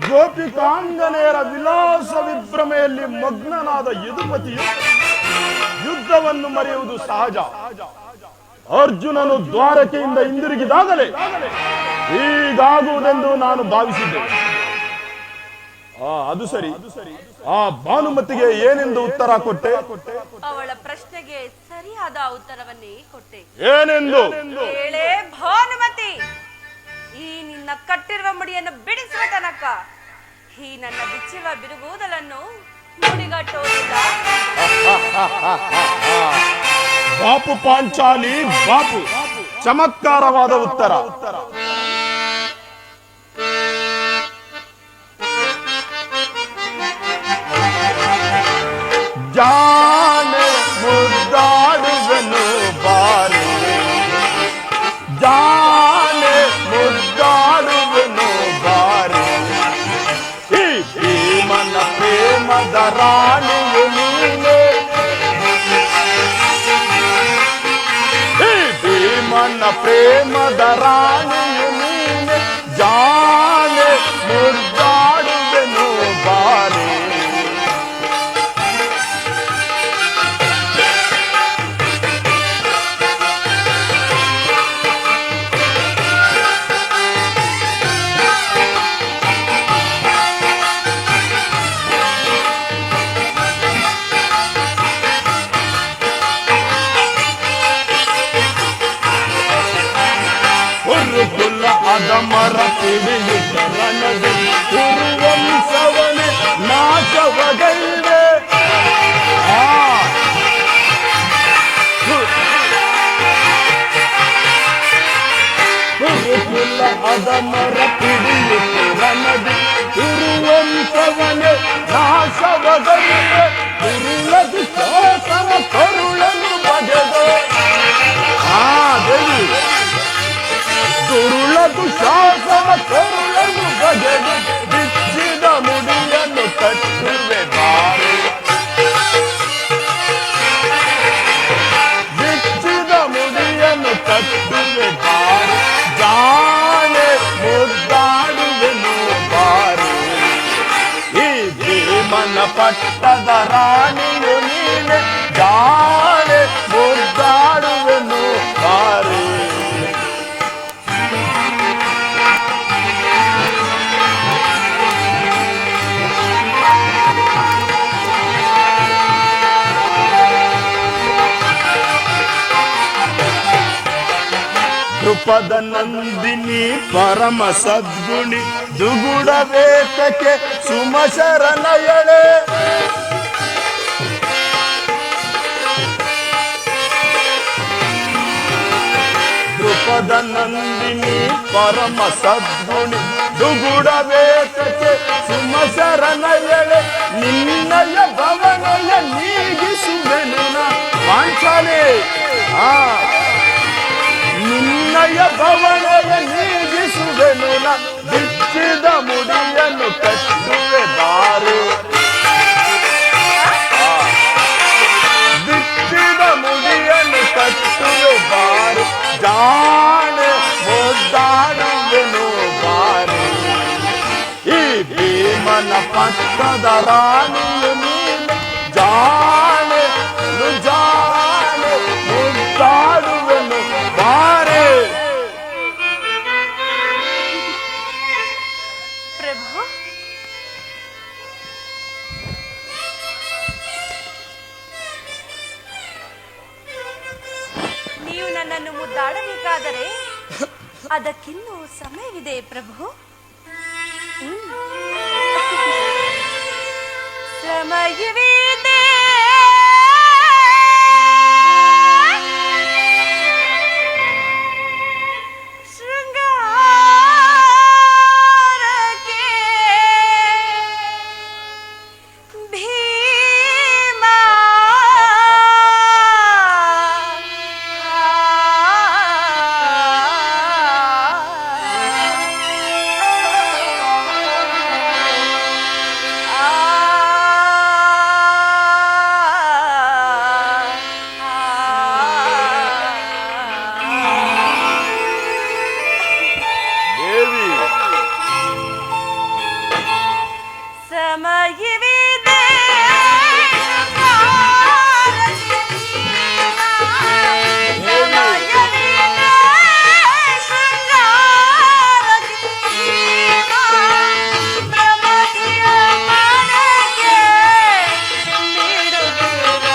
ಗೋಪಿಕಾಂಗನೆಯರ ವಿಲಾಸ ವಿಭ್ರಮೆಯಲ್ಲಿ ಮಗ್ನನಾದ ಯದುಪತಿಯು ಯುದ್ಧವನ್ನು ಮರೆಯುವುದು ಸಹಜ. ಅರ್ಜುನನು ದ್ವಾರಕೆಯಿಂದ ಹಿಂದಿರುಗಿದಾಗಲೇ ಹೀಗಾಗುವುದೆಂದು ನಾನು ಭಾವಿಸಿದ್ದೆ. ಅದು ಸರಿ. ಆ ಭಾನುಮತಿಗೆ ಏನೆಂದು ಉತ್ತರ ಕೊಟ್ಟೆ? ಅವಳ ಪ್ರಶ್ನೆಗೆ ಸರಿಯಾದ ಉತ್ತರವನ್ನೇ ಕೊಟ್ಟೆ. ಏನೆಂದು? ಹೇಳೇ ಭಾನುಮತಿ, ಈ ನಿನ್ನ ಕಟ್ಟಿರುವ ಮುಡಿಯನ್ನು ಬಿಡಿಸುವ ತನಕ ಈ ನನ್ನ ಬಿಚ್ಚಿರುವ ಬಿರುಗೂದಲನ್ನು ಮುಡಿಗಟ್ಟುವುದಿಲ್ಲ. ಬಾಪು ಪಾಂಚಾಲಿ, ಬಾಪು. ಚಮತ್ಕಾರವಾದ ಉತ್ತರ. ಜಾನೆ ಮುದ್ದಾಡುವೆನು ಬಾರಿ, ಜಾನೆ ಮುದ್ದಾಡುವೆನು ಬಾರಿ, ಈ ಭೀಮನ ಪ್ರೇಮದ ರಾಣಿಯು ನೀನೆ, ಈ ಭೀಮನ ಪ್ರೇಮದ ರಾಣಿಯು ನೀನೆ, ಜಾನೆ ಮುದ್ದಾಡುವೆನು ಬಾರಿ. ಅದಮರ ಪಿಡಿಯುತ್ತ ರಣದೆ ಕುರುವಂಶವನೆ ನಾಶವಗೈವೆ. ಕುರುಕುಲ ಅದಮರ ಪಿಡಿಯುತ್ತ ರಣದೆ ಕುರುವಂಶವನೆ ನಾಶವಗೈವೆ. ಕುರುಳದು ಶೋಕನ ಕರುಳನ್ನು ಬಗೆದೆ. ದೇವಿ ದುರುಳದು ಶಾಸನ ಕರುಳನ್ನು ಬಗೆದು ಬಿಚ್ಚಿದ ಮುಡಿಯನ್ನು ಕಟ್ಟುವೆ ಬಾರಿ, ಬಿಚ್ಚಿದ ಮುಡಿಯನ್ನು ಕಟ್ಟುವೆ ಬಾರಿ, ಜಾನೆ ಮುದ್ದಾಡುವೆನು ಬಾರಿ, ಈ ಭೀಮನ ಪಟ್ಟದ ರಾಣಿಯು ನೀನೆ, ಜಾನೆ ಮುದ್ದಾಡುವೆನು ಬಾರಿ. ದ್ರುಪದ ನಂದಿನಿ ಪರಮ ಸದ್ಗುಣಿ ದುಗುಡ ವೇತಕ್ಕೆ ಸುಮಶರಣಯಳೆ, ದ್ರುಪದ ನಂದಿನಿ ಪರಮ ಸದ್ಗುಣಿ ದುಗುಡ ವೇತಕ್ಕೆ ಸುಮಶರಣಯಳೆ, ನಿನ್ನಯ ಭವನಯ ನೀಗಿಸುವೆನು ಪಾಂಚಾಲಿ. ನಿನ್ನಯ ಭವನಯ ನೀಗಿಸುವೆನು ಬಿಚ್ಚಿದ ಮುಡಿಯನ್ನು ಕಟ್ಟುವೆ ಬಾರು. ಬಿಚ್ಚಿದ ಮುಡಿಯನ್ನು ಕಟ್ಟುವೆ ಬಾರು. ಜಾಣೆ ಮುದ್ದಾಡುವೆನು ಬಾರು. ಈ ಭೀಮನ ಪಟ್ಟದ ರಾಣಿಯು ನೀನು ಜಾಣೆ ಜಾಣೆ ಮುದ್ದಾಡುವೆನು ಬಾರೆ. ಪ್ರಭು, ನೀವು ನನ್ನನ್ನು ಮುದ್ದಾಡಬೇಕಾದರೆ ಅದಕ್ಕಿನ್ನೂ ಸಮಯವಿದೆ ಪ್ರಭು. ಸಮಯವಿದೆ, ಶೃಂಗಾರಕ್ಕೆ ಭೀಮಾ ಸಮಯವಿದೆ, ಸಮಯವಿದೆ, ಶೃಂಗಾರಕ್ಕೆ ಪ್ರಮದಿಯ ಮನೆಗೆ ಬಿಡುವಿರ.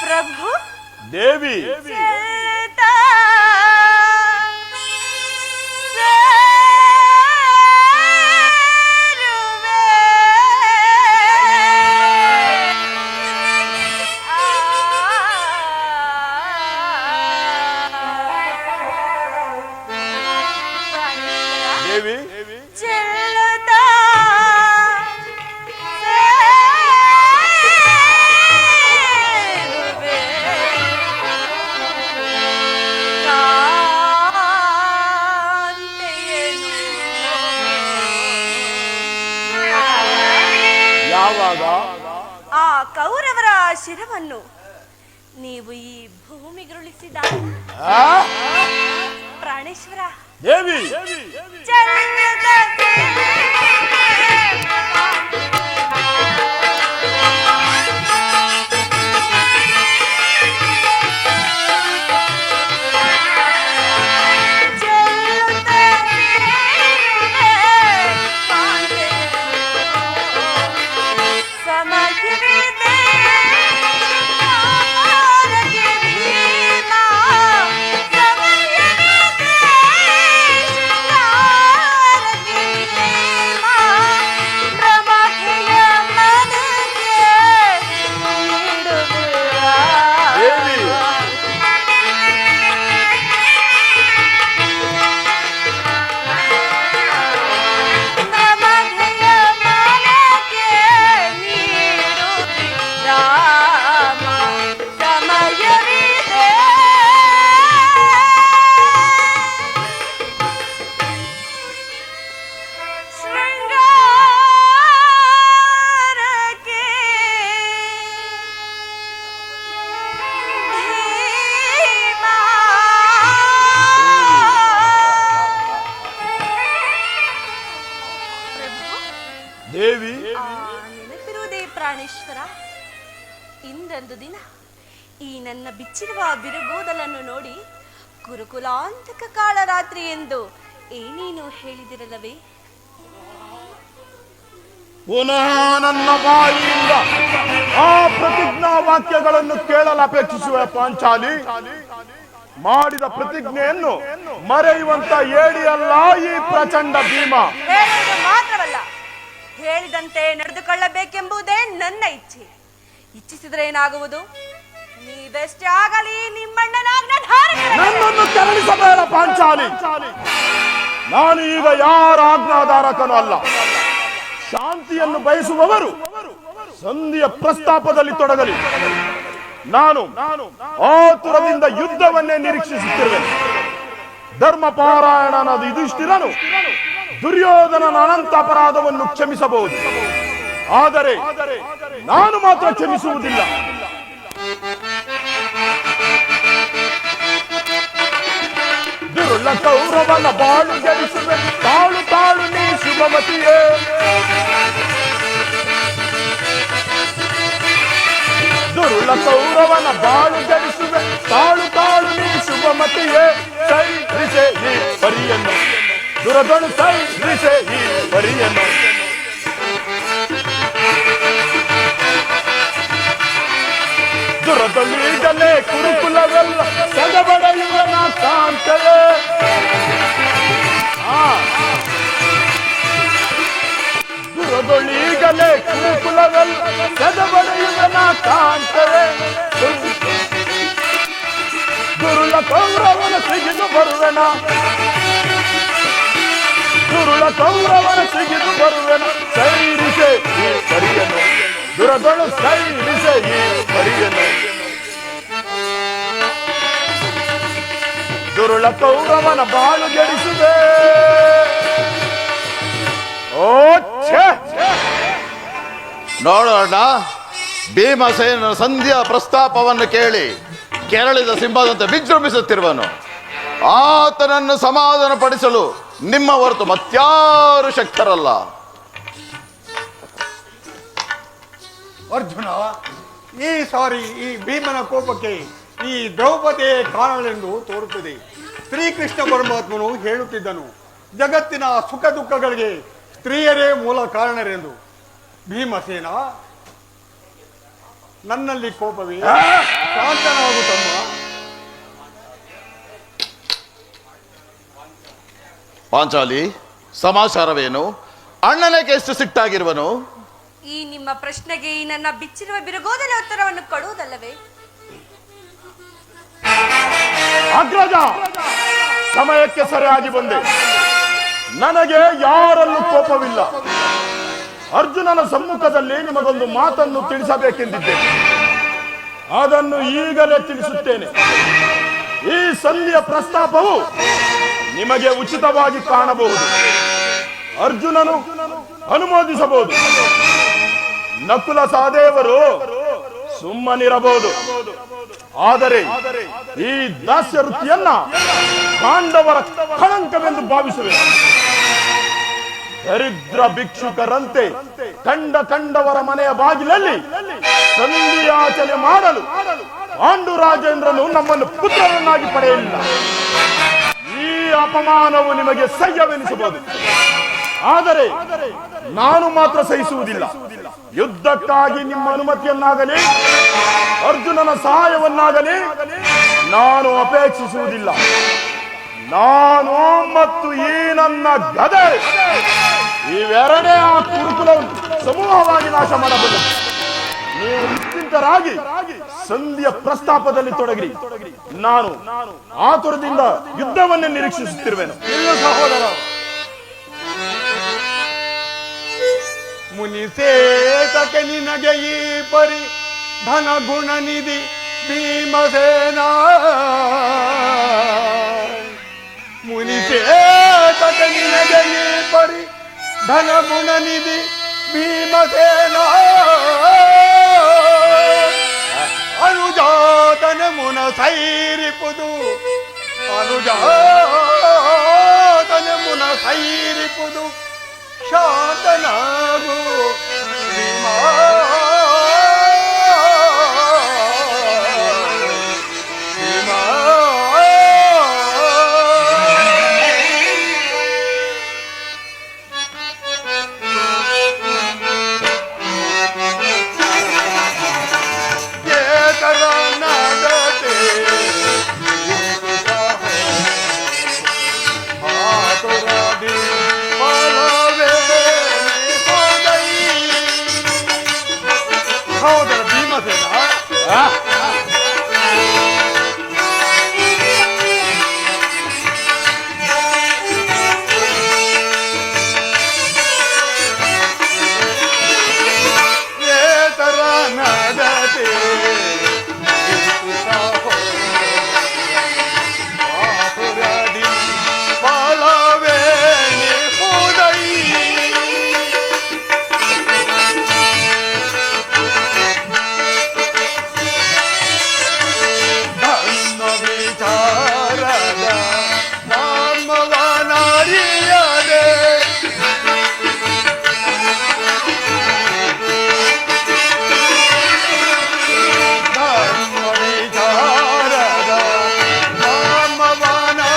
ಪ್ರಭು, ದೇವಿ ಚೇತಾ ಸೇರುವೆ. ದೇವಿ ಚೆಲ್ಲುತ್ತಾ ಸೇರುವೆ. ಕಾಂತೆಯನು ಯಾವಾಗ ಆ ಕೌರವರ ಶಿರವನ್ನು ನೀವು ಈ ಭೂಮಿಗುರುಳಿಸಿದಾಗ ಪ್ರಾಣೇಶ್ವರ ದೇವಿ ಚಂದ್ರದ ಸಮಯವಿದೆ, ಶೃಂಗಾರಕ್ಕೆ ಭೀಮಾ ದೇವಿ, ನೆನಪಿರುವುದೇ ಪ್ರಾಣೇಶ್ವರ. ಇಂದೊಂದು ದಿನ ಈ ನನ್ನ ಬಿಚ್ಚಿರುವ ಬಿರುಗೋದಲನ್ನು ನೋಡಿ ಗುರುಕುಲಾಂತಕ ಕಾಳರಾತ್ರಿ ಎಂದು ಏನೇನು ಹೇಳಿದಿರಲ್ಲವೇ? ಪುನಃ ನನ್ನ ಬಾಯಿಯಿಂದ ಆ ಪ್ರತಿಜ್ಞಾ ವಾಕ್ಯಗಳನ್ನು ಕೇಳಲು ಅಪೇಕ್ಷಿಸುವ ಪಾಂಚಾಲಿ. ಮಾಡಿದ ಪ್ರತಿಜ್ಞೆಯನ್ನು ಮರೆಯುವಂತ ಏಡಿಯಲ್ಲ ಈ ಪ್ರಚಂಡ ಭೀಮ. ಹೇಳುವುದು ಮಾತ್ರವಲ್ಲ, ಹೇಳಿದಂತೆ ನಡೆದುಕೊಳ್ಳಬೇಕೆಂಬುದೇ ನನ್ನ ಇಚ್ಛೆ. ಇಚ್ಛಿಸಿದ್ರೆ ಏನಾಗುವುದು? ನೀವೆಷ್ಟೇ ಆಗಲಿ ನನ್ನನ್ನು ಕೆರಳಿಸಬೇಡ ಪಾಂಚಾಲಿ. ನಾನು ಈಗ ಯಾರ ಆಜ್ಞಾಧಾರಕನೂ ಅಲ್ಲ. ಶಾಂತಿಯನ್ನು ಬಯಸುವವರು ಸಂಧಿಯ ಪ್ರಸ್ತಾಪದಲ್ಲಿ ತೊಡಗಲಿ. ನಾನು ಆತುರದಿಂದ ಯುದ್ಧವನ್ನೇ ನಿರೀಕ್ಷಿಸುತ್ತಿರುವೆ. ಧರ್ಮಪಾರಾಯಣನಾದ ಯುಧಿಷ್ಠಿರನು ದುರ್ಯೋಧನನ ಅನಂತ ಅಪರಾಧವನ್ನು ಕ್ಷಮಿಸಬಹುದು, ಆದರೆ ನಾನು ಮಾತ್ರ ಕ್ಷಮಿಸುವುದಿಲ್ಲ. ದುರುಳ ಕೌರವನ ಬಾಳು ಗೆಡಿಸುವೆ, ತಾಳು ತಾಳು ನೀ ಶುಭಮತಿಯೇ. ದುರುಳ ಕೌರವನ ಬಾಳು ಗೆಡಿಸುವೆ, ತಾಳು ತಾಳು ನೀ ಶುಭಮತಿಯೇ. ಸೈ ರಿಸೆ ಈ ಪರಿಯನ್ನು ದುರದನು, ಸೈ ರಿಸೆ ಈ ಪರಿಯನ್ನು. ದುರದೊಳೀಗಲೇ ಕುರುಕುಲವೆಲ್ಲ ಸದಬಡೆಯುವನ ಕಾಂತವೇ. ದುರದೊಳೀಗಲೇ ಕುರುಕುಲವೆಲ್ಲ ಸದಬಡೆಯುವನ ಕಾಂತವೇ. ದುರುಳ ಕೌರವನ ಸಿಗಿದು ಬರುವೆನ, ದುರುಳ ಕೌರವನ ಸಿಗಿದು ಬರುವೆನ. ಸೈರಿಸೆ ಈ ಪರಿಯನ್ನು ದುರದೊಳು, ಸೈರಿಸೆ ಈ ಪರಿಯನ್ನು. ದುರುಳ ಕೌರವನ ಬಾಳು ಗೆಡಿಸುವೆ. ಓ ಛೇ! ನೋಡೋಣ, ಭೀಮಸೇನ ಸಂಧ್ಯಾ ಪ್ರಸ್ತಾಪವನ್ನು ಕೇಳಿ ಕೆರಳಿದ ಸಿಂಹದಂತೆ ವಿಜೃಂಭಿಸುತ್ತಿರುವನು. ಆತನನ್ನು ಸಮಾಧಾನ ಪಡಿಸಲು ನಿಮ್ಮ ಹೊರತು ಮತ್ಯಾರು ಶಕ್ತರಲ್ಲ. ಅರ್ಜುನ, ಈ ಸಾರಿ ಈ ಭೀಮನ ಕೋಪಕ್ಕೆ ಈ ದ್ರೌಪದಿಯೇ ಕಾರಣವೆಂದು ತೋರುತ್ತದೆ. ಶ್ರೀಕೃಷ್ಣ ಪರಮಾತ್ಮನು ಹೇಳುತ್ತಿದ್ದನು, ಜಗತ್ತಿನ ಸುಖ ದುಃಖಗಳಿಗೆ ಸ್ತ್ರೀಯರೇ ಮೂಲ ಕಾರಣರೆಂದು. ಭೀಮಸೇನ, ನನ್ನಲ್ಲಿ ಕೋಪವೇ? ಶಾಂತನಾಗುತ್ತಮ್ಮ. ಪಾಂಚಾಲಿ, ಸಮಾಚಾರವೇನು? ಅಣ್ಣನೇಕೆ ಎಷ್ಟು ಸಿಟ್ಟಾಗಿರುವನು? ಈ ನಿಮ್ಮ ಪ್ರಶ್ನೆಗೆ ಈ ನನ್ನ ಬಿಚ್ಚಿರುವ ಬಿರುಗೋದಲ ಉತ್ತರವನ್ನು ಕೊಡುವುದಲ್ಲವೇ? ಅಗ್ರಜ, ಸಮಯಕ್ಕೆ ಸರಿಯಾಗಿ ಬಂದೆ. ನನಗೆ ಯಾರಲ್ಲೂ ಕೋಪವಿಲ್ಲ. ಅರ್ಜುನನ ಸಮ್ಮುಖದಲ್ಲಿ ನಿಮಗೊಂದು ಮಾತನ್ನು ತಿಳಿಸಬೇಕೆಂದಿದ್ದೇನೆ. ಅದನ್ನು ಈಗಲೇ ತಿಳಿಸುತ್ತೇನೆ. ಈ ಸಂಧಿಯ ಪ್ರಸ್ತಾಪವು ನಿಮಗೆ ಉಚಿತವಾಗಿ ಕಾಣಬಹುದು. ಅರ್ಜುನನು ಅನುಮೋದಿಸಬಹುದು, ನಕುಲ ಸಹದೇವರು ಸುಮ್ಮನಿರಬಹುದು. ಆದರೆ ಈ ದಾಸ್ಯ ವೃತ್ತಿಯನ್ನ ಪಾಂಡವರ ಕಳಂಕವೆಂದು ಭಾವಿಸುವೆ. ದರಿದ್ರ ಭಿಕ್ಷುಕರಂತೆ ಕಂಡವರ ಮನೆಯ ಬಾಗಿಲಲ್ಲಿ ಸಂಧಿಯಾಚನೆ ಮಾಡಲು ಪಾಂಡುರಾಜೇಂದ್ರನು ನಮ್ಮನ್ನು ಪುತ್ರರನ್ನಾಗಿ ಪಡೆಯಲಿಲ್ಲ. ಈ ಅಪಮಾನವು ನಿಮಗೆ ಸಹ್ಯವೆನಿಸಬಹುದು, ಆದರೆ ನಾನು ಮಾತ್ರ ಸಹಿಸುವುದಿಲ್ಲ. ಯುದ್ಧಕ್ಕಾಗಿ ನಿಮ್ಮ ಅನುಮತಿಯನ್ನಾಗಲಿ ಅರ್ಜುನನ ಸಹಾಯವನ್ನಾಗಲಿ ನಾನು ಅಪೇಕ್ಷಿಸುವುದಿಲ್ಲ. ನಾನು ಮತ್ತು ಈ ನನ್ನ ಗದೆ ಇವೆರಡೇ ಆ ಕುರುಕುಲವನ್ನು ಸಮೂಹವಾಗಿ ನಾಶ ಮಾಡಬಹುದು. ನೀವು ನಿಶ್ಚಿಂತರಾಗಿ ಸಂಧಿಯ ಪ್ರಸ್ತಾಪದಲ್ಲಿ ತೊಡಗಿರಿ. ನಾನು ಆತುರದಿಂದ ಯುದ್ಧವನ್ನೇ ನಿರೀಕ್ಷಿಸುತ್ತಿರುವೆನು. ಇಲ್ಲ ಸಹೋದರ, ಮುನಿಸೇತಕ್ಕೆ ನಿನಗೆ ಈ ಪರಿ ಧನ ಗುಣ ನಿಧಿ ಭೀಮಸೇನ. ಮುನಿಸೇತಕ್ಕೆ ನಿನಗೆ ಈ ಪರಿ ಧನ ಗುಣ ನಿಧಿ ಭೀಮಸೇನ. ಅನುಜಾತನ ಮುನ ಸೈರಿಪುದು, ಅನುಜಾತನ ಮುನ ಸೈರಿಪುದು ಶಾಂತನಾಗು ಭೀಮಾ. ಭೀಮಾ. ಸಹೋದರ ಭೀಮಸೇನ, ಏತರ ನಡತೆ ಆತುರದಿ ಬಾಳವೇ ಹೋದೈ. ವಿಚಾರದ ನಾಮವನರಿಯದೆ ಧರ್ಮ ವಿಚಾರದ ನಾಮವನರಿಯದೆ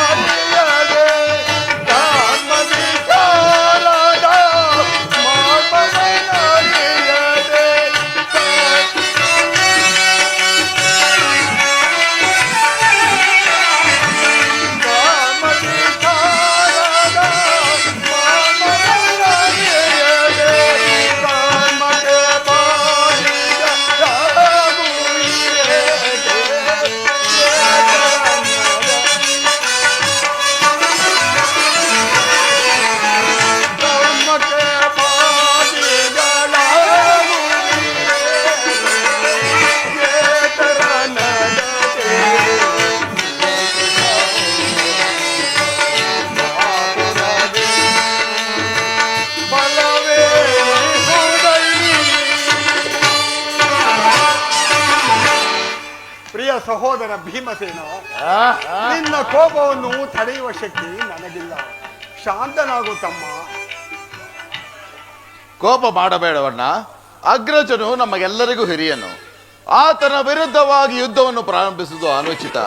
ಧರ್ಮ ವಿಚಾರದ ನಾಮವನರಿಯದೆ ಪ್ರಿಯ ಸಹೋದರ ಭೀಮಸೇನ, ನಿನ್ನ ಕೋಪವನ್ನು ತಡೆಯುವ ಶಕ್ತಿ ನನಗಿಲ್ಲ. ಶಾಂತನಾಗು ತಮ್ಮ. ಕೋಪ ಮಾಡಬೇಡವಣ್ಣ. ಅಗ್ರಜನು ನಮಗೆಲ್ಲರಿಗೂ ಹಿರಿಯನು. ಆತನ ವಿರುದ್ಧವಾಗಿ ಯುದ್ಧವನ್ನು ಪ್ರಾರಂಭಿಸುವುದು ಅನುಚಿತ.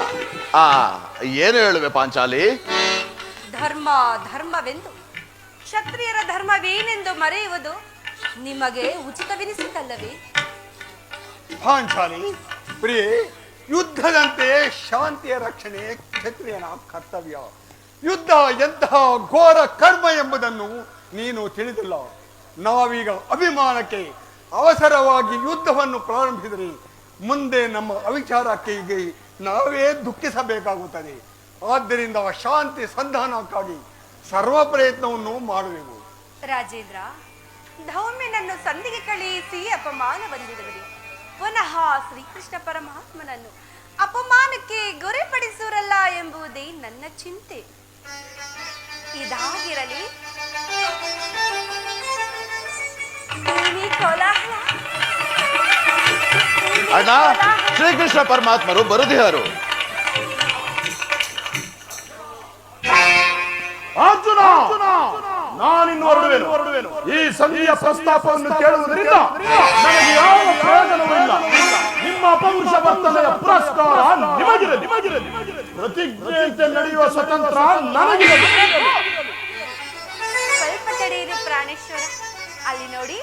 ಏನು ಹೇಳುವೆ ಪಾಂಚಾಲಿ? ಧರ್ಮ ಧರ್ಮವೆಂದು ಕ್ಷತ್ರಿಯರ ಧರ್ಮವೇನೆಂದು ಮರೆಯುವುದು ನಿಮಗೆ ಉಚಿತವೆನಿಸಿತಲ್ಲವೇ? ಪಾಂಚಾಲಿ ಪ್ರಿಯೆ, ಯುದ್ಧದಂತೆ ಶಾಂತಿಯ ರಕ್ಷಣೆ ಕ್ಷತ್ರಿಯನ ಕರ್ತವ್ಯ. ಯುದ್ಧ ಎಂತಹ ಘೋರ ಕರ್ಮ ಎಂಬುದನ್ನು ನೀನು ತಿಳಿದಿಲ್ಲ. ನಾವೀಗ ಅಭಿಮಾನಕ್ಕೆ ಅವಸರವಾಗಿ ಯುದ್ಧವನ್ನು ಪ್ರಾರಂಭಿಸಿದರೆ ಮುಂದೆ ನಮ್ಮ ಅವಿಚಾರಕ್ಕೆ ನಾವೇ ದುಃಖಿಸಬೇಕಾಗುತ್ತದೆ. ಆದ್ದರಿಂದ ಶಾಂತಿ ಸಂಧಾನಕ್ಕಾಗಿ ಸರ್ವ ಪ್ರಯತ್ನವನ್ನು ಮಾಡುವೆವು. ರಾಜೇಂದ್ರ, ಧೌಮ್ಯನನ್ನು ಸಂಧಿಗೆ ಕಳುಹಿಸಿ ಅಪಮಾನ ಬಂದಿರುವುದು. ಪುನಃ ಶ್ರೀಕೃಷ್ಣ ಪರಮಾತ್ಮನನ್ನು ಅಪಮಾನಕ್ಕೆ ಗುರಿಪಡಿಸುವರಲ್ಲ ಎಂಬುದೇ ನನ್ನ ಚಿಂತೆ. ಇದಾಗಿರಲಿ, ಅಣ್ಣ, ಶ್ರೀಕೃಷ್ಣ ಪರಮಾತ್ಮರು ಬರುದಿಹರು. ಅರ್ಜುನ, ನಾನಿನ್ನು ಹೊರಡುವೆನು. ಈ ಸಂಧಿಯ ಪ್ರಸ್ತಾಪವನ್ನು ಕೇಳುವುದರಿಂದ ನನಗೆ ಯಾವ ಪ್ರಯೋಜನವೂ ಇಲ್ಲ. ನಿಮ್ಮ ಅಪೌರುಷ ವರ್ತನೆಯ ಪುರಸ್ಕಾರ ನಿಮಗಿರಲಿ. ಪ್ರತಿಜ್ಞೆಯಂತೆ ನಡೆಯುವ ಸ್ವತಂತ್ರ ನನಗಿರಲಿ. ಸ್ವಲ್ಪ ತಡೆಯಿರಿ ಪ್ರಾಣೇಶ್ವರ. ಅಲ್ಲಿ ನೋಡಿ,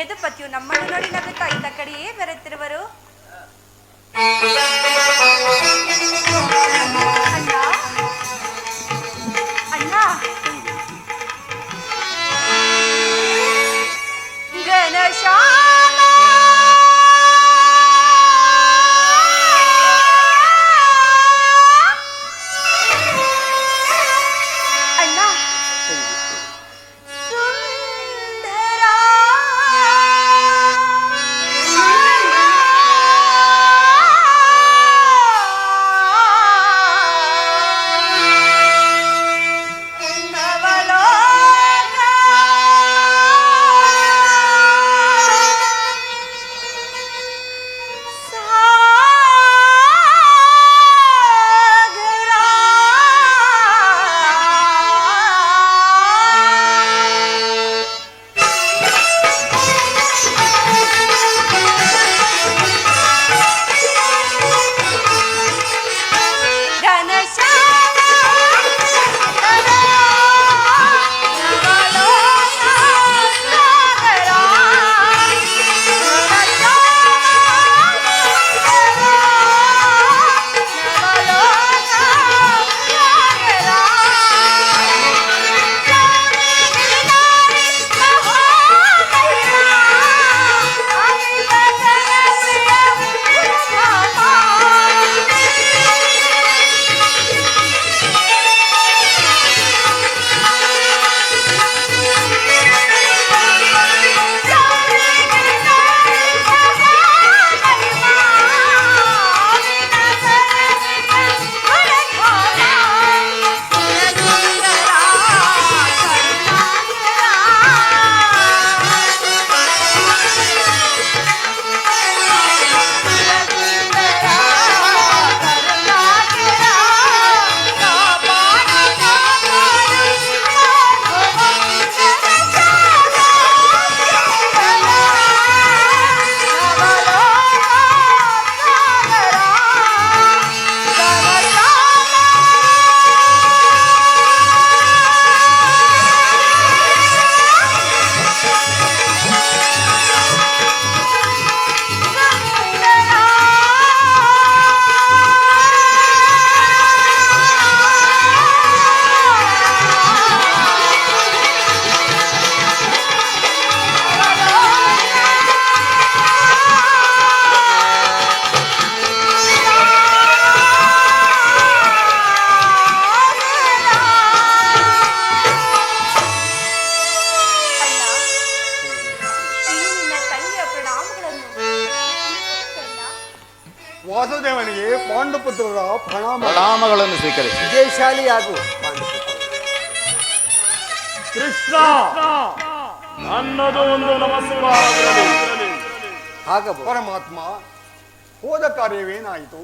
ಯದುಪತಿಯು ನಮ್ಮನ್ನು ನೋಡಿ ನಗುತ್ತಾ ಇದ್ದ ಕಡೆಯೇ ಬರುತ್ತಿರುವರು. ಅಣ್ಣ, ಅಣ್ಣ, ಘನಶ್ಯಾಮ, ಅಣ್ಣ, ಸುಂದರ, ನವಲೋಕ ವಾಸುದೇವನಿಗೆ ಪಾಂಡುಪುತ್ರರ ಪ್ರಣಾಮ. ಪ್ರಣಾಮಗಳನ್ನು ಸ್ವೀಕರಿಸಿ. ವಿಜಯಶಾಲಿಯಾಗು ಪಾಂಡುಪುತ್ರ. ಕೃಷ್ಣ ನನ್ನದು ಒಂದು ನಮಸ್ಕಾರವಿರಲಿ. ಆಗಬಹುದು. ಪರಮಾತ್ಮ, ಹೋದ ಕಾರ್ಯವೇನಾಯಿತು?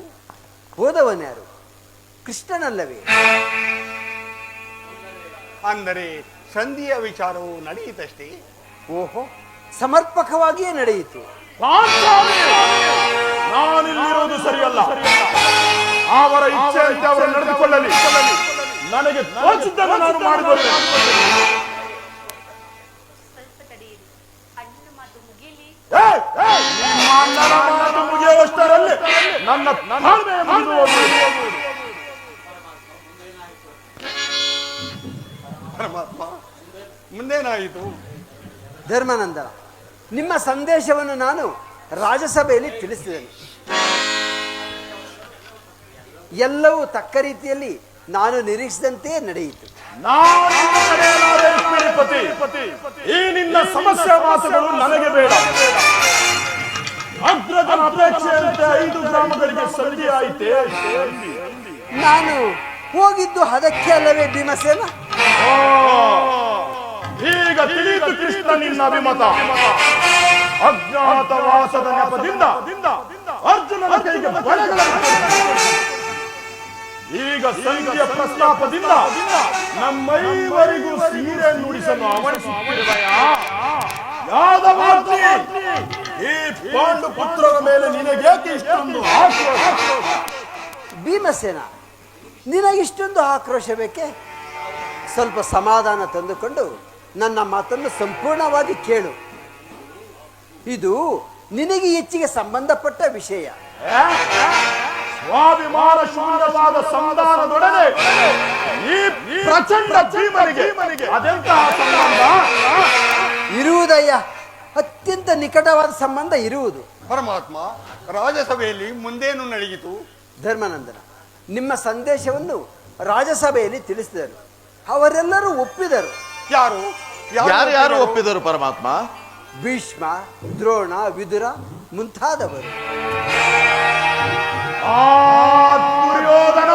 ಹೋದವನ್ಯಾರು? ಕೃಷ್ಣನಲ್ಲವೇ? ಅಂದರೆ ಸಂಧಿಯ ವಿಚಾರವು ನಡೆಯಿತಷ್ಟೇ. ಓಹೋ, ಸಮರ್ಪಕವಾಗಿಯೇ ನಡೆಯಿತು. ನಾನಿಲ್ಲಿರುವುದು ಸರಿಯಲ್ಲ. ಅವರ ಇಚ್ಛೆಯಂತೆ ಅವರು ನಡೆದುಕೊಳ್ಳಲಿ. ನನಗೆ ತೋಚಿದ್ದನ್ನು ನಾನು ಮಾಡಿಕೊಳ್ಳಿ. ಸ್ವಲ್ಪ ತಡೆಯಿರಿ, ಅಣ್ಣನ ಮಾತು ಮುಗಿಲಿ. ನಿಮ್ಮ ಅಣ್ಣನ ಮಾತು ಮುಗಿಯುವಷ್ಟರಲ್ಲಿ ನನ್ನ ತಾಳ್ಮೆ ಮುಗಿದು ಹೋಗುವುದು. ಪರಮಾತ್ಮ, ಮುಂದೇನಾಯಿತು? ಧರ್ಮಾನಂದನ, ನಿಮ್ಮ ಸಂದೇಶವನ್ನು ನಾನು ರಾಜಸಭೆಯಲ್ಲಿ ತಿಳಿಸಿದೆನು. ಎಲ್ಲವೂ ತಕ್ಕ ರೀತಿಯಲ್ಲಿ ನಾನು ನಿರೀಕ್ಷಿಸಿದಂತೆಯೇ ನಡೆಯಿತು. ಈ ನಿನ್ನ ಸಮಸ್ಯೆ ಮಾತುಗಳು ನನಗೆ ಬೇಡ. ಅಗ್ರಜನ ಅಪೇಕ್ಷೆಯಂತೆ 5 ಗ್ರಾಮಗಳಿಗೆ ಸಂಧಿ ಆಯಿತೆ. ನಾನು ಹೋಗಿದ್ದು ಅದಕ್ಕೆ ಅಲ್ಲವೇ ಭೀಮಸೇನ? ಈಗ ತಿಳಿಯಿತು ಕೃಷ್ಣ ನಿನ್ನ ಅಭಿಮತ. ಅಜ್ಞಾತವಾಸದ ನೆಪದಿಂದ ಅರ್ಜುನನ ಕೈಗೆ ಬಳೆಗಳನ್ನು ಈಗ ಸಂಧಿಯ ಪ್ರಸ್ತಾಪದಿಂದ ನಮ್ಮೈವರಿಗೂ ಸೀರೆ ನುಡಿಸಲು ಅವನಿಸುತ್ತಿರುವೆಯ ಯಾದವಾರ್ತಿ, ಈ ಪಾಂಡು ಪುತ್ರರ ಮೇಲೆ ನಿನಗೇಕೆ ಇಷ್ಟೊಂದು ಆಕ್ರೋಶ? ಭೀಮಸೇನ, ನಿನಗಿಷ್ಟೊಂದು ಆಕ್ರೋಶ ಬೇಕೆ? ಸ್ವಲ್ಪ ಸಮಾಧಾನ ತಂದುಕೊಂಡು ನನ್ನ ಮಾತನ್ನು ಸಂಪೂರ್ಣವಾಗಿ ಕೇಳು. ಇದು ನಿನಗೆ ಹೆಚ್ಚಿಗೆ ಸಂಬಂಧಪಟ್ಟ ವಿಷಯ. ಸ್ವಾಭಿಮಾನ ಶೂನ್ಯವಾದ ಸಂಧಾನದೊಡನೆ ಈ ಪ್ರಚಂಡ ಭೀಮನಿಗೆ ಅದೆಂತಹ ಸಂಬಂಧ? ಇರುವುದಯ್ಯ, ಅತ್ಯಂತ ನಿಕಟವಾದ ಸಂಬಂಧ ಇರುವುದು. ಪರಮಾತ್ಮ, ರಾಜಸಭೆಯಲ್ಲಿ ಮುಂದೇನು ನಡೆಯಿತು? ಧರ್ಮಾನಂದನ, ನಿಮ್ಮ ಸಂದೇಶವನ್ನು ರಾಜಸಭೆಯಲ್ಲಿ ತಿಳಿಸಿದರು. ಅವರೆಲ್ಲರೂ ಒಪ್ಪಿದರು. ಯಾರು ಯಾರು ಒಪ್ಪಿದರು ಪರಮಾತ್ಮ? ಭೀಷ್ಮ, ದ್ರೋಣ, ವಿದುರ ಮುಂತಾದವರು. ದುರ್ಯೋಧನ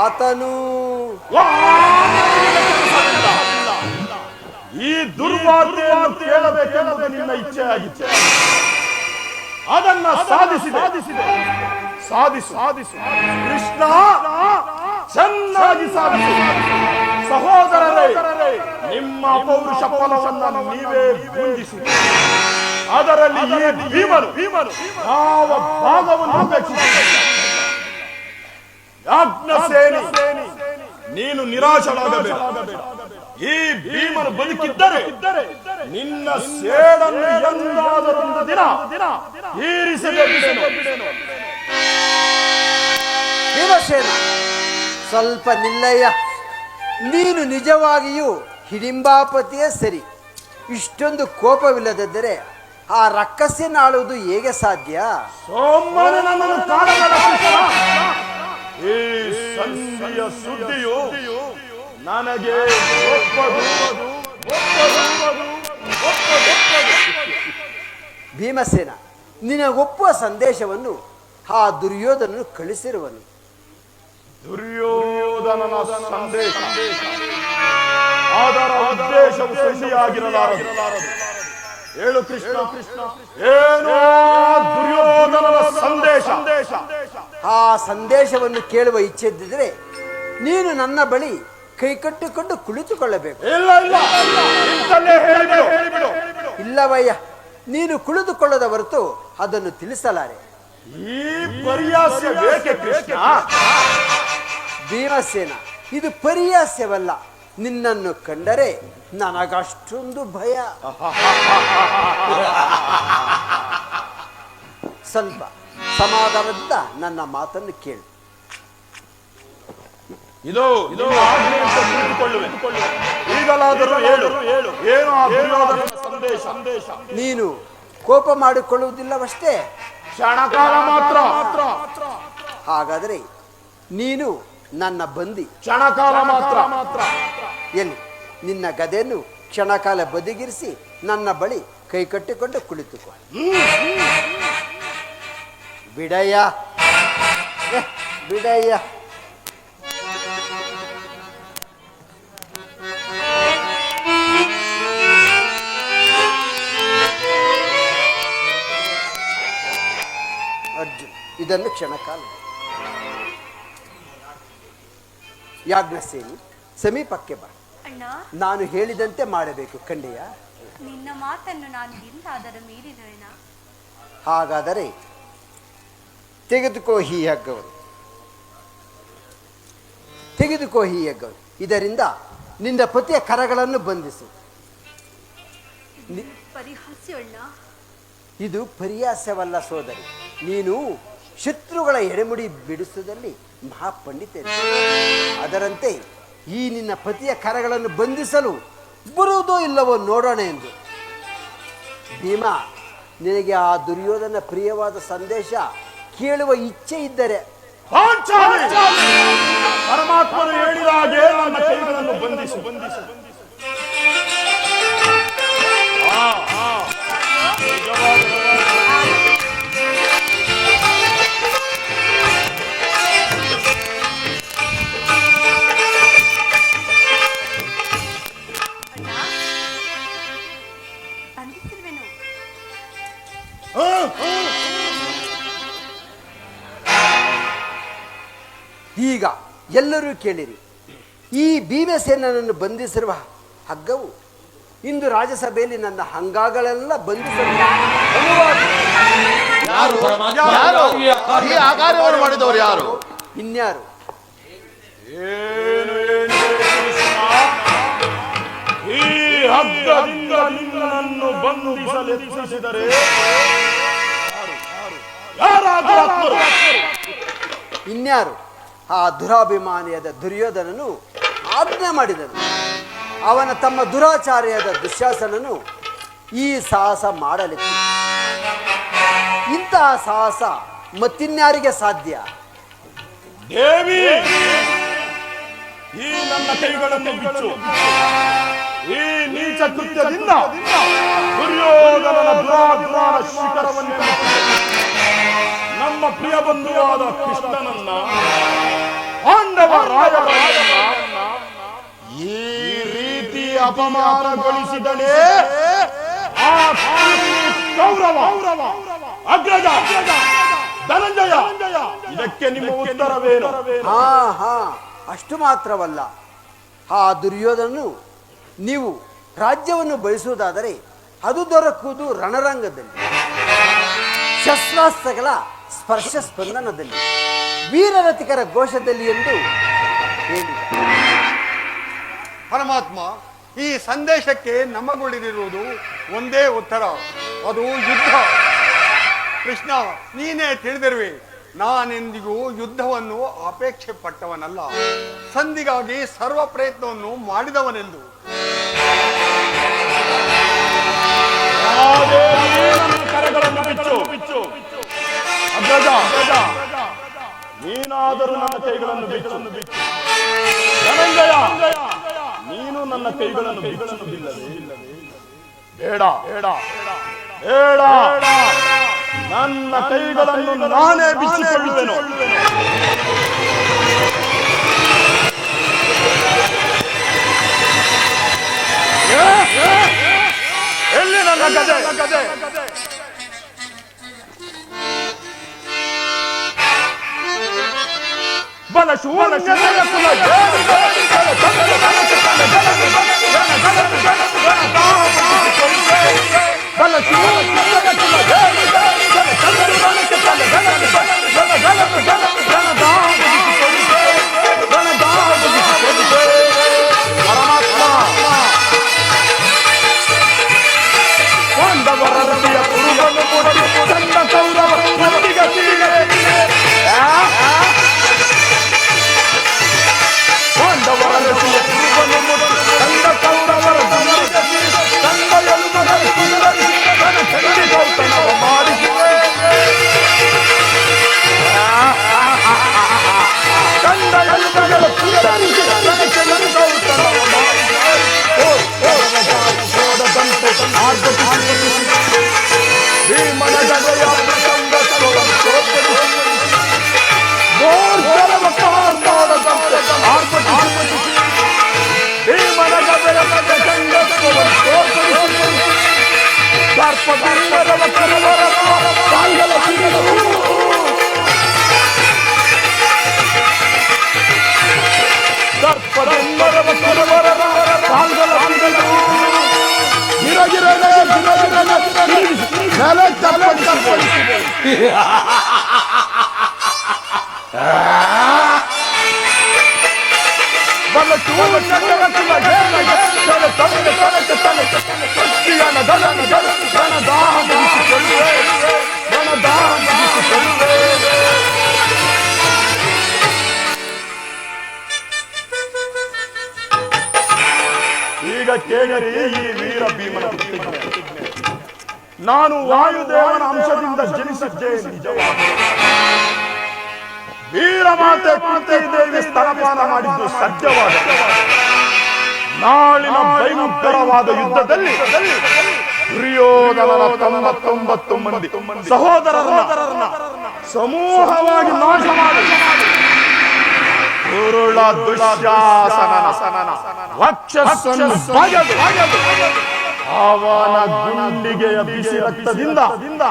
ಆತನು ಈ ದುರ್ವಾರ್ತೆಯನ್ನು ಕೇಳಬೇಕೆಂಬುದು ನಿನ್ನ ಇಚ್ಛೆಯಾಗಿತ್ತು. ಅದನ್ನ ಸಾಧಿಸು ಕೃಷ್ಣ, ಚೆನ್ನಾಗಿ ಸಾಧಿಸು. ಸಹೋದರರೇ, ನಿಮ್ಮ ಪೌರುಷ ಫಲವನ್ನು ನೀವೇ ಗುಂಜಿಸಿ. ಅದರಲ್ಲಿ ಈ ಭೀಮನು ಯಾವ ಭಾಗವನ್ನು ಅಪೇಕ್ಷಿಸಿದ? ಯಾಜ್ಞಸೇನಿ, ನೀನು ನಿರಾಶರಾಗಬೇಡ. ಈ ಭೀಮನು ಬದುಕಿದ್ದರೆ ನಿನ್ನ ಸೇಡನ್ನು ಎಂದಾದರೊಂದು ದಿನ ತೀರಿಸಬೇಕೆಂದು. ಭೀಮಸೇನ, ಸ್ವಲ್ಪ ನಿಲ್ಲಯ್ಯ. ನೀನು ನಿಜವಾಗಿಯೂ ಹಿಡಿಂಬಾಪತಿಯೇ ಸರಿ. ಇಷ್ಟೊಂದು ಕೋಪವಿಲ್ಲದಿದ್ದರೆ ಆ ರಕ್ಕಸ್ಸನ್ನು ಆಳುವುದು ಹೇಗೆ ಸಾಧ್ಯ? ಸೋಮವಾರ ನನ್ನನ್ನು ಕಾಣಬೇಡ ಕೃಷ್ಣ. ಈ ಸಂಧಿಯ ಸುದ್ದಿಯು ನನಗೆ ಒಪ್ಪದು. ಭೀಮಸೇನ, ನಿನಗೊಪ್ಪುವ ಸಂದೇಶವನ್ನು ಆ ದುರ್ಯೋಧನನು ಕಳಿಸಿರುವನು. ದುರ್ಯೋಧನನ ಸಂದೇಶ, ಅದರ ಉದ್ದೇಶವು ಸಂಧಿಯಾಗಿರಲಾರದು. ಹೇಳು ಕೃಷ್ಣ, ಏನೋ ದುರ್ಯೋಧನನ ಸಂದೇಶ. ಆ ಸಂದೇಶವನ್ನು ಕೇಳುವ ಇಚ್ಛೆ ಇದ್ದಿದ್ರೆ ನೀನು ನನ್ನ ಬಳಿ ಕೈಕಟ್ಟಿಕೊಂಡು ಕುಳಿತುಕೊಳ್ಳಬೇಕು. ಇಲ್ಲ, ಇಂತಲ್ಲೇ ಹೇಳಿಬಿಡು. ಇಲ್ಲವಯ್ಯ, ನೀನು ಕುಳಿತುಕೊಳ್ಳದ ಹೊರತು ಅದನ್ನು ತಿಳಿಸಲಾರೆ. ಈ ಪರ್ಯಾಸ್ಯ ಬೇಕೆ ಕೃಷ್ಣ? ಭೀಮಸೇನ, ಇದು ಪರ್ಯಾಸ್ಯವಲ್ಲ. ನಿನ್ನನ್ನು ಕಂಡರೆ ನನಗಷ್ಟೊಂದು ಭಯ. ಸ್ವಲ್ಪ ಸಮಾಧಾನದಿಂದ ನನ್ನ ಮಾತನ್ನು ಕೇಳು. ಇದು ಆಜ್ಞೆಯಂತೆ ಕುಳಿತುಕೊಳ್ಳುವೆ. ಈಗಲಾದರೂ ಹೇಳು, ಏನು ಆ ದುರ್ಯೋಧನನ ಸಂದೇಶ? ನೀನು ಕೋಪ ಮಾಡಿಕೊಳ್ಳುವುದಿಲ್ಲವಷ್ಟೇ? ಕ್ಷಣಕಾಲ ಮಾತ್ರ. ಹಾಗಾದರೆ ನೀನು ನನ್ನ ಬಂದಿ. ಕ್ಷಣಕಾಲ ಮಾತ್ರ. ಎಲ್ಲಿ ನಿನ್ನ ಗದೆಯನ್ನು ಕ್ಷಣಕಾಲ ಬದಿಗಿರಿಸಿ ನನ್ನ ಬಳಿ ಕೈ ಕಟ್ಟಿಕೊಂಡು ಕುಳಿತುಕೋ. ಬಿಡಯ್ಯ, ಬಿಡಯ್ಯ. ಅರ್ಜುನ್, ಇದನ್ನು ಕ್ಷಣಕಾಲ. ಯಾಜ್ಞಸೇನಿ, ಸಮೀಪಕ್ಕೆ ಬಾ. ಅಣ್ಣ, ನಾನು ಹೇಳಿದಂತೆ ಮಾಡಬೇಕು ಕಂಡೆಯ. ನಿನ್ನ ಮಾತನ್ನು ನಾನು ಎಂದಾದರೂ ಮೀರಿದೆನಾ? ಹಾಗಾದರೆ ತೆಗೆದುಕೋ ಈ ಹಗ್ಗವನ್ನು, ತೆಗೆದುಕೋ ಈ ಹಗ್ಗವನ್ನು. ಇದರಿಂದ ನಿನ್ನ ಪತಿಯ ಕರಗಳನ್ನು ಬಂಧಿಸು. ಪರಿಹಾಸ್ಯ ಅಣ್ಣ. ಇದು ಪರಿಹಾಸ್ಯವಲ್ಲ ಸೋದರಿ. ನೀನು ಶತ್ರುಗಳ ಎಡೆಮುಡಿ ಬಿಡಿಸುವುದರಲ್ಲಿ ಮಹಾಪಂಡಿತರು. ಅದರಂತೆ ಈ ನಿನ್ನ ಪತಿಯ ಕರಗಳನ್ನು ಬಂಧಿಸಲು ಬರುವುದೋ ಇಲ್ಲವೋ ನೋಡೋಣ ಎಂದು. ಭೀಮಾ, ನಿನಗೆ ಆ ದುರ್ಯೋಧನ ಪ್ರಿಯವಾದ ಸಂದೇಶ ಕೇಳುವ ಇಚ್ಛೆ ಇದ್ದರೆ ಪರಮಾತ್ಮನು ಹೇಳಿದ ಹಾಗೆ ನನ್ನ ಕೈಗಳನ್ನು ಬಂಧಿಸು. ಬಂಧಿಸಿರುವೆನು. ಈಗ ಎಲ್ಲರೂ ಕೇಳಿರಿ. ಈ ಭೀಮಸೇನನನ್ನು ಬಂಧಿಸಿರುವ ಹಗ್ಗವು ಇಂದು ರಾಜ್ಯಸಭೆಯಲ್ಲಿ ನನ್ನ ಹಂಗಾಗಳೆಲ್ಲ ಬಂಧಿಸಲು ಈ ಆಕಾರವನ್ನು ಮಾಡಿದವರು ಯಾರು? ಇನ್ಯಾರು? ಏನು ಈ ಹಗ್ಗದಿಂದ ನಿನ್ನನ್ನು ಬಂಧಿಸಲು ಯತ್ನಿಸಿದರೆ ಯಾರಾದರೂ ಇನ್ಯಾರು? ಆ ದುರಾಭಿಮಾನಿಯಾದ ದುರ್ಯೋಧನನು ಆಜ್ಞೆ ಮಾಡಿದನು. ಅವನ ತಮ್ಮ ದುರಾಚಾರಿಯಾದ ದುಶ್ಯಾಸನನು ಈ ಸಾಹಸ ಮಾಡಲಿತ್ತು. ಇಂತಹ ಸಾಹಸ ಮತ್ತಿನ್ಯಾರಿಗೆ ಸಾಧ್ಯ? ದೇವಿ, ಈ ನನ್ನ ಕೈಗಳನ್ನು ಬಿಚ್ಚು. ಈ ನೀಚ ಕೃತ್ಯದಿಂದ ದುರ್ಯೋಧನನ ದುರಾಚಾರ ಶಿಖರವನ್ನು ನಮ್ಮ ಪ್ರಿಯ ಬಂಧುವಾದ ಕೃಷ್ಣನನ್ನ, ಪಾಂಡವ ರಾಯರನ್ನ ಈ ರೀತಿ ಅಪಮಾನಗೊಳಿಸಿದನೇ ಆ ಕೌರವ ಅಗ್ರಜ ಧನಂಜಯ. ಇದಕ್ಕೆ ನಿಮ್ಮ ಉತ್ತರವೇನು? ಹಾ, ಅಷ್ಟು ಮಾತ್ರವಲ್ಲ. ಆ ದುರ್ಯೋಧನನು ನೀವು ರಾಜ್ಯವನ್ನು ಬಯಸುವುದಾದರೆ ಅದು ದೊರಕುವುದು ರಣರಂಗದಲ್ಲಿ, ಶಸ್ತ್ರಾಸ್ತ್ರಗಳ ಸ್ಪರ್ಶ ಸ್ಪಂದನದಲ್ಲಿ, ವೀರರತಿಕರ ಘೋಷದಲ್ಲಿ ಎಂದು ಹೇಳಿದ. ಪರಮಾತ್ಮ, ಈ ಸಂದೇಶಕ್ಕೆ ನಮಗುಳಿದಿರುವುದು ಒಂದೇ ಉತ್ತರ, ಅದು ಯುದ್ಧ. ಕೃಷ್ಣ, ನೀನೇ ತಿಳಿದಿರುವೆ, ನಾನೆಂದಿಗೂ ಯುದ್ಧವನ್ನು ಅಪೇಕ್ಷೆ ಪಟ್ಟವನಲ್ಲ, ಸಂಧಿಗಾಗಿ ಸರ್ವ ಪ್ರಯತ್ನವನ್ನು ಮಾಡಿದವನೆಂದು. ಕರಗಳನ್ನು ಬಿಚ್ಚು. ಅಗ್ರಜ, ನೀನಾದರೂ ನನ್ನ ಕೈಗಳನ್ನು ಬಿಚ್ಚು. ಧನಂಜಯ, ನೀನು ನನ್ನ ಕೈಗಳನ್ನು ಬಿಚ್ಚುವುದಿಲ್ಲವೇ? ಬೇಡ, ನನ್ನ ಕೈಗಳನ್ನು ನಾನೇ ಬಿಚ್ಚಿಕೊಳ್ಳುವೆನು. ಎಲ್ಲಿ ನನ್ನ ಗದೆ? ಬಲಶೂನ್ಯತೆಯ ಕುಲ ಪಾಂಡವರ ರತಿಯ ಕುರುಬನ್ನು ಕೊಡಿ ಚಂದ ಕೌರವ ಪಾಂಡವರ ರತಿಯ ಕುರುಬನ್ನು ಮುಟ್ಟಿ ಚಂದ ಕೌರವರ ತಂದೆಯಲು ಮಗನ ಈಗ ಕೇಳಿರಿ ಈ ವೀರ ಭೀಮನ ಪ್ರತಿಜ್ಞೆ. ನಾನು ವಾಯುದೇವನ ಅಂಶದಿಂದ ಜನಿಸಿದ್ದೇನೆ ನಿಜವಾದ. ವೀರಮಾತೆ ಕುಂತಿ ದೇವಿ ಸ್ತನಪಾನ ಮಾಡಿದ್ದು ಸತ್ಯವಾದ. ನಾಳಿನ ಭಯಂಕರವಾದ ಯುದ್ಧದಲ್ಲಿ ದುರ್ಯೋಧನನ 99 ಮಂದಿ ಸಹೋದರರನ್ನ ಸಮೂಹವಾಗಿ ನಾಶ ಮಾಡಿ ಕುರುಳ ದುಶ್ಯಾಸನನ ವಕ್ಷಸ್ಸನ್ನು ಬಗೆದು ಅವನ ಗುಂಡಿಗೆಯ ಬಿಸಿ ರಕ್ತದಿಂದ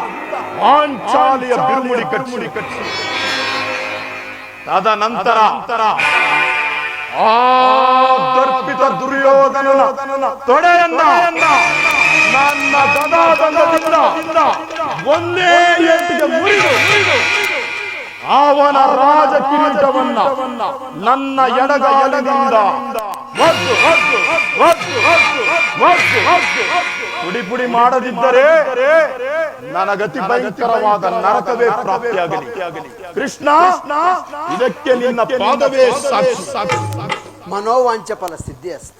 ಪಾಂಚಾಲಿಯ ಬಿರುಮುಡಿ ಕಟ್ಟಿ ತದನಂತರ ಆ ದರ್ಪಿತ ದುರ್ಯೋಧನನ ತೊಡೆಯನ್ನ ನನ್ನ ಗದಾದಂಡದಿಂದ ಒಂದೇ ಏಟಿಗೆ ಮುರಿದು ಅವನ ರಾಜ ಕಿರೀಟವನ್ನ ನನ್ನ ಎಡಗಾಲಿನಿಂದ ಪುಡಿ ಪುಡಿ ಮಾಡದಿದ್ದರೆ ನನಗತಿ ಭಯಂಕರವಾದ ನರಕವೇ ಪ್ರಾಪ್ತಿಯಾಗಲಿ. ಕೃಷ್ಣ, ಇದಕ್ಕೆ ನಿನ್ನ ಪಾದವೇ ಸಾಕ್ಷಿ. ಮನೋವಾಂಚ ಫಲ ಸಿದ್ಧಿ ಅಸ್ತಿ.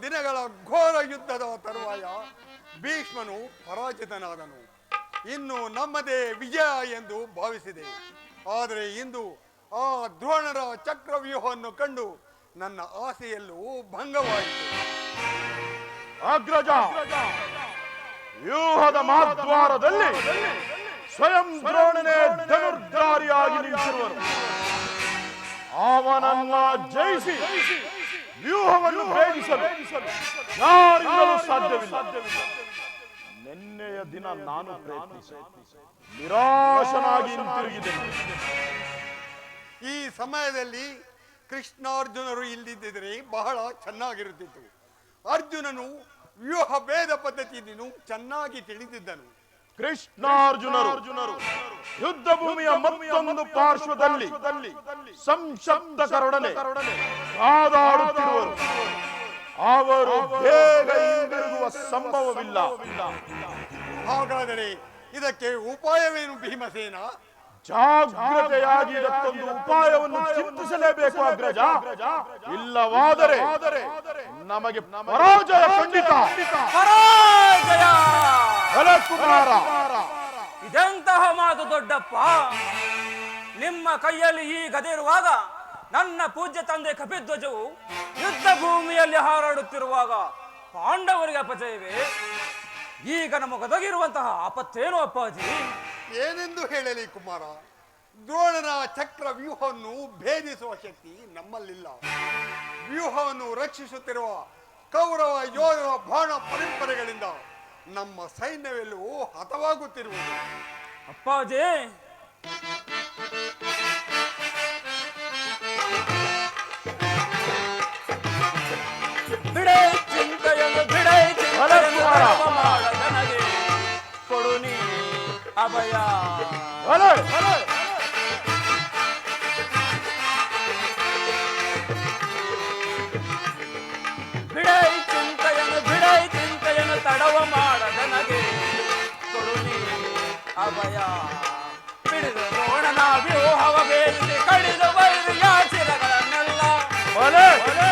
ದಿನಗಳ ಘೋರ ಯುದ್ಧದ ತರುವಾಯ ಭೀಷ್ಮನು ಪರಾಜಿತನಾದನು. ಇನ್ನು ನಮ್ಮದೇ ವಿಜಯ ಎಂದು ಭಾವಿಸಿದೆ. ಆದರೆ ಇಂದು ಆ ದ್ರೋಣರ ಚಕ್ರವ್ಯೂಹವನ್ನು ಕಂಡು ನನ್ನ ಆಸೆಯಲ್ಲೂ ಭಂಗವಾಯಿತು. ಅಗ್ರಜ, ವ್ಯೂಹದ ಮಹಾದ್ವಾರದಲ್ಲಿ ಸ್ವಯಂ ದ್ರೋಣನೇ ಧನುರ್ಧಾರಿಯಾಗಿ ನಿಂತಿರುವರು. ಅವನನ್ನ ಜಯಿಸಿ ವ್ಯೂಹವನ್ನು ಭೇದಿಸಲು ಯಾರಿಂದಲೂ ಸಾಧ್ಯವಿಲ್ಲ. ನಿನ್ನೆಯ ದಿನ ನಾನು ಪ್ರಯತ್ನಿಸಿ ನಿರಾಶನಾಗಿ ಹಿಂತಿರುಗಿದ್ದೇನೆ. ಈ ಸಮಯದಲ್ಲಿ ಕೃಷ್ಣಾರ್ಜುನರು ಇಲ್ಲದಿದ್ದರೆ ಬಹಳ ಚೆನ್ನಾಗಿರುತ್ತಿತ್ತು. ಅರ್ಜುನನು ವ್ಯೂಹ ಭೇದ ಪದ್ಧತಿಯನ್ನು ಚೆನ್ನಾಗಿ ತಿಳಿದಿದ್ದನು. ಕೃಷ್ಣಾರ್ಜುನರು ಯುದ್ಧ ಭೂಮಿಯ ಮತ್ತೊಂದು ಪಾರ್ಶ್ವದಲ್ಲಿ ಸಂಶಬ್ದಕರೊಡನೆ ಕಾದಾಡುತ್ತಿರುವರು. ಅವರು ಬೇಗ ಹಿಂದಿರುಗುವ ಸಂಭವವಿಲ್ಲ. ಹಾಗಾದರೆ ಇದಕ್ಕೆ ಉಪಾಯವೇನು ಭೀಮಸೇನ? ಜಾಗ್ರತೆಯಾಗಿ ಇದಕ್ಕೊಂದು ಉಪಾಯವನ್ನು ಚಿಂತಿಸಲೇಬೇಕು ಅಗ್ರಜ. ಇಲ್ಲವಾದರೆ ನಮಗೆ ಪರಾಜಯ ಖಂಡಿತ. ಕುಮಾರ, ಇದೆಂತಹ ಮಾತು ದೊಡ್ಡಪ್ಪ? ನಿಮ್ಮ ಕೈಯಲ್ಲಿ ಈ ಗದೆ ಇರುವಾಗ ನನ್ನ ಪೂಜ್ಯ ತಂದೆ ಕಪಿಧ್ವಜವು ಯುದ್ಧ ಭೂಮಿಯಲ್ಲಿ ಹಾರಾಡುತ್ತಿರುವಾಗ ಪಾಂಡವರಿಗೆ ಅಪಜಯವೇ? ಈಗ ನಮಗೊದಗಿರುವಂತಹ ಆಪತ್ತೇನು ಅಪ್ಪಾಜಿ? ಏನೆಂದು ಹೇಳಲಿ ಕುಮಾರ? ದ್ರೋಣನ ಚಕ್ರ ವ್ಯೂಹವನ್ನು ಭೇದಿಸುವ ಶಕ್ತಿ ನಮ್ಮಲ್ಲಿಲ್ಲ. ವ್ಯೂಹವನ್ನು ರಕ್ಷಿಸುತ್ತಿರುವ ಕೌರವ ಯೋಧರ ಬಾಣ ಪರಂಪರೆಗಳಿಂದ ನಮ್ಮ ಸೈನ್ಯವೆಲ್ಲವೂ ಹತವಾಗುತ್ತಿರುವುದು. ಅಪ್ಪಾಜಿ, ಅಭಯ. ಭಲೆ, ಭಲೆ. ಬಿಡೈ ಚಿಂತೆಯನ್ನು ತಡವ ಮಾಡದನಗೆ ಕೊಡುನಿ ಅಭಯ. ಬಿಡಿದ ದ್ರೋಣನ ವ್ಯೂಹವ ಬೇಯಿಸಿ ಕಡಿದ ವೈರಿಯ ಚಿರಗಳನ್ನೆಲ್ಲ. ಭಲೆ, ಭಲೆ.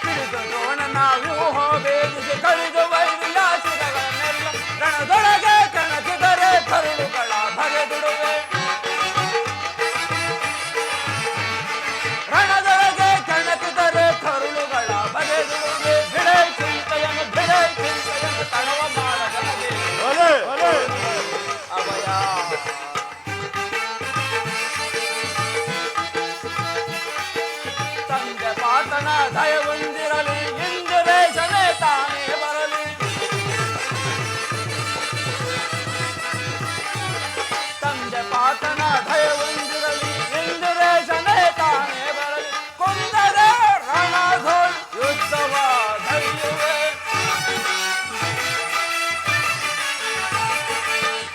ಬಿಡಿದ ದ್ರೋಣನ ವ್ಯೂಹ ಬೇಯಿಸಿ ಕಡಿದ ವೈರಿಯ ಚಿರಗಳನ್ನೆಲ್ಲ. ರಣದೊಳಗೆ ಕಣಕಿದರೆ ಕರುಳುಗಳ ಬಗೆದುಡುವೆ. ರಣದೊಳಗೆ ಕಣಕಿದರೆ ಕರುಳುಗಳ ಬಗೆದುಡುವೆ. ಬಿಡೈ ಚಿಂತೆಯನ್ನು ತಡವ ಮಾಡದನಗೆ ಭಲೆ, ಭಲೆ. ಅಭಯ. ತಂದೆ ಪಾತನ ದಯವೊಂದಿರಲಿ ಇಂದಿರೇಶನೇ ತಾನೇ ಬರಲಿ. ತಂದೆ ಪಾತನ ದಯವೊಂದಿರಲಿ ಇಂದಿರೇಶನೇ ತಾನೇ ಬರಲಿ. ಕೊಂದರೆ ರಣಧೋಳ್ ಯುದ್ಧವ ಧೈರ್ಯವೇ.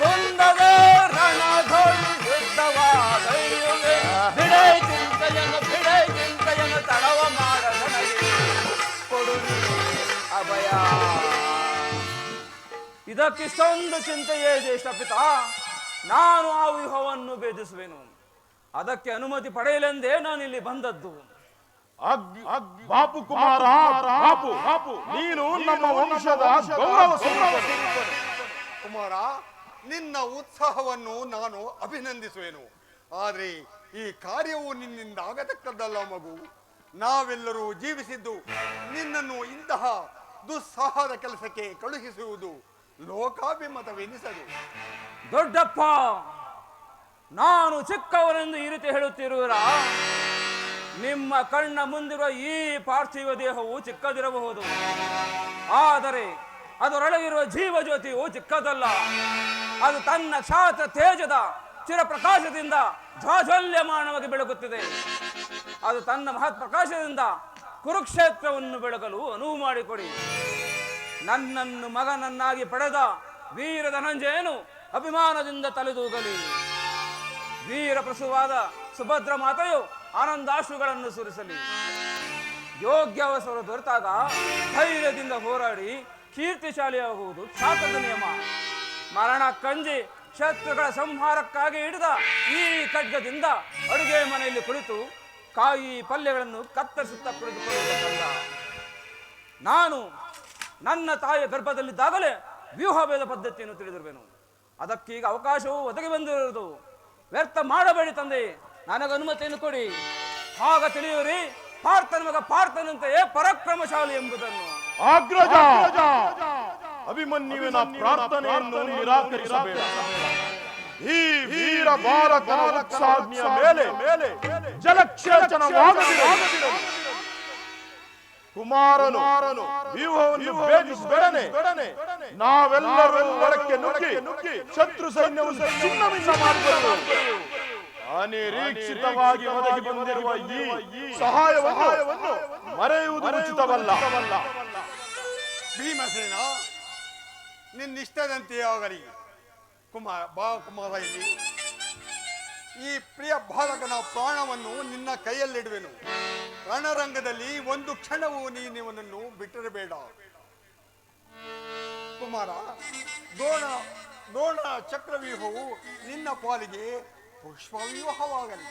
ಕೊಂದರೆ ರಣಧೋಳ್ ಯುದ್ಧವ ಧೈರ್ಯವೇ. ಬಿಡೈ ಚಿಂತೆಯನ್ನು ತಡವ ಮಾಡದನಗೆ ಕೊಡುನಿ ಅಭಯ. ಇದಕ್ಕಿಷ್ಟೊಂದು ಚಿಂತೆಯೇ ಜ್ಯೇಷ್ಠ ಪಿತ. ನಾನು ಆ ವ್ಯೂಹವನ್ನು ಭೇದಿಸುವೆನು. ಅದಕ್ಕೆ ಅನುಮತಿ ಪಡೆಯಲೆಂದೇ ನಾನಿಲ್ಲಿ ಬಂದದ್ದು. ಬಾಪು ಕುಮಾರ, ಬಾಪು, ಬಾಪು. ನೀನು ನಮ್ಮ ವಂಶದ ಗೌರವ ಸ್ವರೂಪನು. ಕುಮಾರ, ನಿನ್ನ ಉತ್ಸಾಹವನ್ನು ನಾನು ಅಭಿನಂದಿಸುವೆನು. ಆದರೆ ಈ ಕಾರ್ಯವು ನಿನ್ನಿಂದ ಆಗತಕ್ಕದ್ದಲ್ಲ ಮಗು. ನಾವೆಲ್ಲರೂ ಜೀವಿಸಿದ್ದು ನಿನ್ನನ್ನು ಇಂತಹ ದುಸ್ಸಾಹದ ಕೆಲಸಕ್ಕೆ ಕಳುಹಿಸುವುದು ಲೋಕಾಭಿಮತವೆನಿಸದು. ದೊಡ್ಡಪ್ಪ, ನಾನು ಚಿಕ್ಕವರೆಂದು ಈ ರೀತಿ ಹೇಳುತ್ತಿರುವಿರ? ನಿಮ್ಮ ಕಣ್ಣ ಮುಂದಿರುವ ಈ ಪಾರ್ಥಿವ ದೇಹವು ಚಿಕ್ಕದಿರಬಹುದು, ಆದರೆ ಅದರೊಳಗಿರುವ ಜೀವಜ್ಯೋತಿಯು ಚಿಕ್ಕದಲ್ಲ. ಅದು ತನ್ನ ಕ್ಷಾತ್ರ ತೇಜದ ಚಿರಪ್ರಕಾಶದಿಂದ ಜ್ವಾಜ್ವಲ್ಯಮಾನವಾಗಿ ಬೆಳಗುತ್ತಿದೆ. ಅದು ತನ್ನ ಮಹತ್ ಪ್ರಕಾಶದಿಂದ ಕುರುಕ್ಷೇತ್ರವನ್ನು ಬೆಳಗಲು ಅನುವು ಮಾಡಿಕೊಡಿ. ನನ್ನನ್ನು ಮಗನನ್ನಾಗಿ ಪಡೆದ ವೀರ ಧನಂಜಯನು ಅಭಿಮಾನದಿಂದ ತಲೆದೂಗಲಿ. ವೀರ ಪ್ರಸುವಾದ ಸುಭದ್ರ ಮಾತೆಯು ಆನಂದಾಶ್ರುಗಳನ್ನು ಸುರಿಸಲಿ. ಯೋಗ್ಯ ಅವಸರ ದೊರೆತಾಗ ಧೈರ್ಯದಿಂದ ಹೋರಾಡಿ ಕೀರ್ತಿಶಾಲಿಯಾಗುವುದು ಕ್ಷಾತ್ರದ ನಿಯಮ. ಮರಣ ಕಂಜಿ ಶತ್ರುಗಳ ಸಂಹಾರಕ್ಕಾಗಿ ಹಿಡಿದ ಈ ಖಡ್ಗದಿಂದ ಅಡುಗೆ ಮನೆಯಲ್ಲಿ ಕುಳಿತು ಕಾಯಿ ಪಲ್ಯಗಳನ್ನು ಕತ್ತರಿಸುತ್ತಾ ಕುಳಿತುಕೊಳ್ಳುವುದಲ್ಲ. ನಾನು ನನ್ನ ತಾಯಿಯ ಗರ್ಭದಲ್ಲಿದ್ದಾಗಲೇ ವ್ಯೂಹಭೇದ ಪದ್ಧತಿಯನ್ನು ತಿಳಿದಿರುವೆನು. ಅದಕ್ಕೀಗ ಅವಕಾಶವು ಒದಗಿ ಬಂದಿರುವುದು. ವ್ಯರ್ಥ ಮಾಡಬೇಡಿ ತಂದೆ, ನನಗೆ ಅನುಮತಿಯನ್ನು ಕೊಡಿ. ಆಗ ತಿಳಿಯುವರಿ ಪಾರ್ಥನ ಮಗ ಪಾರ್ಥನಂತೆಯೇ ಪರಾಕ್ರಮಶಾಲಿ ಎಂಬುದನ್ನು. ಅಗ್ರಜ, ಅಭಿಮನ್ಯುವಿನ ಪ್ರಾರ್ಥನೆಯನ್ನು ನಿರಾಕರಿಸಬೇಡ. ಈ ವೀರ ಭಾರತನ ಉತ್ಸಾಹ್ನಿಯ ಮೇಲೆ ಜಲಕ್ಷೇಚನವಾಗದಿರಲಿ. ಕುಮಾರನು ವ್ಯೂಹವನ್ನು ಭೇದಿಸಬೇಡನೆ ನಾವೆಲ್ಲರೂ ಒಳಕ್ಕೆ ನುಗ್ಗಿ ಶತ್ರು ಸೈನ್ಯವನ್ನು ಚಿನ್ನವಿನ್ನ ಮಾಡಬಹುದು. ಅನಿರೀಕ್ಷಿತವಾಗಿ ಒದಗಿ ಬಂದಿರುವ ಈ ಸಹಾಯವನ್ನು ಮರೆಯುವುದು ಉಚಿತವಲ್ಲ. ಭೀಮಸೇನ, ನಿನ್ನಿಷ್ಟದಂತೆ ಆಗಲಿ. ಕುಮಾರ, ಇಲ್ಲಿ ಈ ಪ್ರಿಯ ಬಾಲಕನ ಪ್ರಾಣವನ್ನು ನಿನ್ನ ಕೈಯಲ್ಲಿಡುವೆನು. ರಣರಂಗದಲ್ಲಿ ಒಂದು ಕ್ಷಣವೂ ನೀನಿವನನ್ನು ಬಿಟ್ಟಿರಬೇಡ. ಕುಮಾರ, ದ್ರೋಣ ಚಕ್ರವ್ಯೂಹವು ನಿನ್ನ ಪಾಲಿಗೆ ಪುಷ್ಪವ್ಯೂಹವಾಗಲಿ.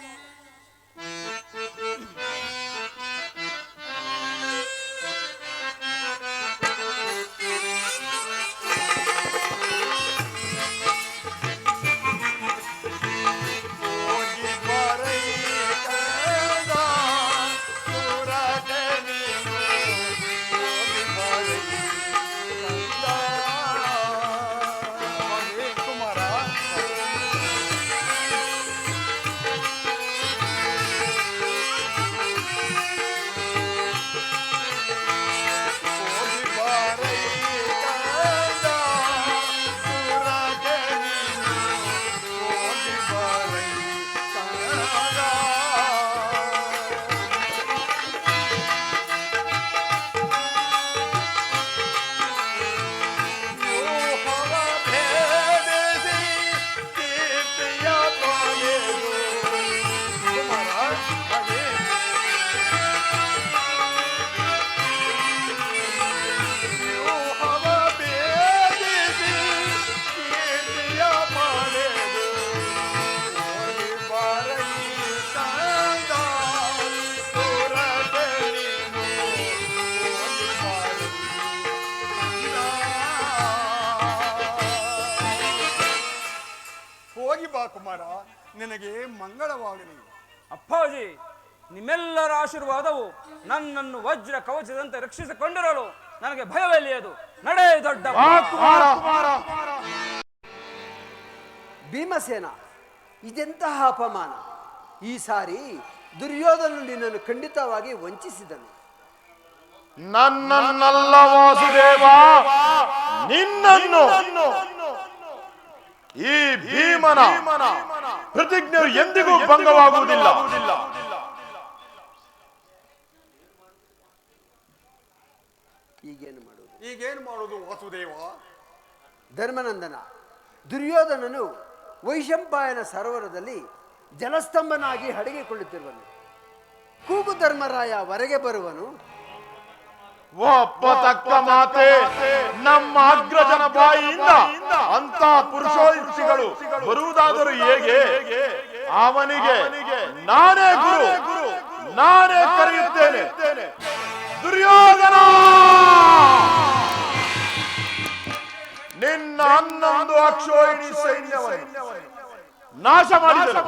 ಕುಮಾರ, ನಿನಗೆ ಮಂಗಳವಾಗಲಿ. ಅಪ್ಪಾಜಿ, ನಿಮ್ಮೆಲ್ಲರ ಆಶೀರ್ವಾದವು ನನ್ನನ್ನು ವಜ್ರ ಕವಚದಂತೆ ರಕ್ಷಿಸಿಕೊಂಡಿರಲು ನನಗೆ ಭಯವೆಲ್ಲಿಯದು. ನಡೆ ದೊಡ್ಡ ಭೀಮಸೇನ, ಇದೆಂತಹ ಅಪಮಾನ! ಈ ಸಾರಿ ದುರ್ಯೋಧನನು ನಿನ್ನನ್ನು ಖಂಡಿತವಾಗಿ ವಂಚಿಸಿದನು. ನನ್ನನ್ನಲ್ಲ ವಾಸುದೇವ, ನಿನ್ನನ್ನು. ಈ ಭೀಮನ ಪ್ರತಿಜ್ಞೆಯು ಎಂದಿಗೂ ಭಂಗವಾಗುವುದಿಲ್ಲ. ಈಗೇನು ಮಾಡುವುದು ವಾಸುದೇವ? ಧರ್ಮನಂದನ, ದುರ್ಯೋಧನನು ವೈಶಂಪಾಯನ ಸರೋವರದಲ್ಲಿ ಜಲಸ್ತಂಭನಾಗಿ ಅಡಗಿಕೊಳ್ಳುತ್ತಿರುವನು. ಕೂಗು ಧರ್ಮರಾಯ ಹೊರಗೆ ಬರುವನು. ಒಬ್ಬ ತಕ್ಕ ಮಾತೆ ನಮ್ಮ ಅಗ್ರಜನ ಬಾಯಿಯಿಂದ ಅಂತ ಪುರುಷೋತ್ತಮಗಳು ಬರುವುದಾದರೂ ಹೇಗೆ? ಅವನಿಗೆ ನಾನೇ ಗುರು, ನಾನೇ ಕರೆಯುತ್ತೇನೆ. ದುರ್ಯೋಧನ, ನಿನ್ನ 11 ಅಕ್ಷೋಹಿಣಿ ಸೈನ್ಯವನ್ನು ನಾಶ ಮಾಡಿದರು.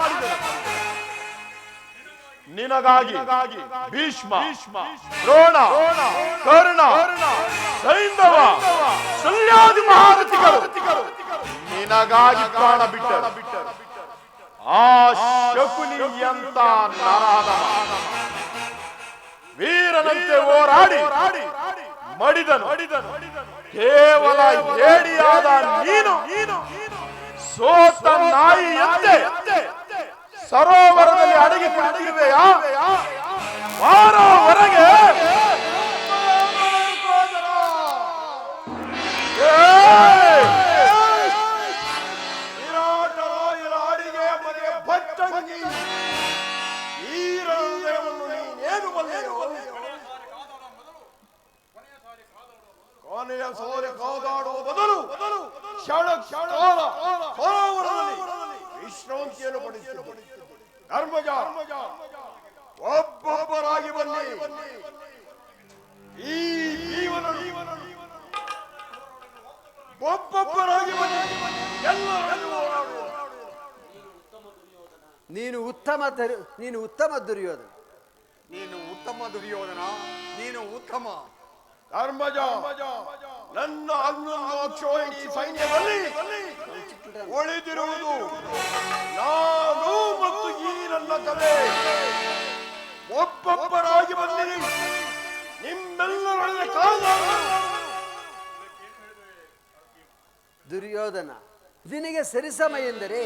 ನಿನಗಾಗಿ ಭೀಷ್ಮ, ದ್ರೋಣ, ಕರ್ಣ, ಸೈಂಧವ, ಶಲ್ಯಾದಿ ಮಹಾರಥಿಗಳು ನಿನಗಾಗಿ ಪ್ರಾಣ ಬಿಟ್ಟರು. ಆ ಶಕುನಿಯಂತ ನರಾಧಮ ವೀರನಂತೆ ಹೋರಾಡಿ ಮಡಿದನು. ಕೇವಲ ಹೇಡಿಯಾದ ನೀನು ಸೋತ ನಾಯಿಯಂತೆ ಸರೋವರದಲ್ಲಿ ಅಡಗಿ ಕುಳಿತಿರುವೆಯಾ? ಬಾರೋ ಹೊರಗೆ. ಕೊನೆಯ ಸೋರೆ ಕಾದಾಡುವ ಬದಲು ಸರೋವರದಲ್ಲಿ ವಿಶ್ರಾಂತಿಯನ್ನು ಪಡಿಸಿದೆ. ಧರ್ಮಜ, ಒಬ್ಬೊಬ್ಬರಾಗಿ ಬನ್ನಿ. ಈ ಜೀವನನು ಒಬ್ಬೊಬ್ಬರಾಗಿ ಬನ್ನಿ. ಎಲ್ಲರೂ ನೀನು ಉತ್ತಮ ದುರ್ಯೋಧನ. ನೀನು ಉತ್ತಮ ದುರ್ಯೋಧನ, ನೀನು ಉತ್ತಮ. ಧರ್ಮಜ, ನನ್ನ 11 ಅಕ್ಷೋಹಿಣಿ ಸೈನ್ಯದಲ್ಲಿ ಉಳಿದಿರುವುದು ನಾನು ಮತ್ತು ಈ ನನ್ನ ಕಲೆ. ಒಬ್ಬೊಬ್ಬರಾಗಿ ಬಂದಿರಿ. ನಿಮ್ಮೆಲ್ಲರೊಳಗೆ ಕಾಲ. ದುರ್ಯೋಧನ, ನಿನಗೆ ಸರಿಸಮ ಎಂದರೆ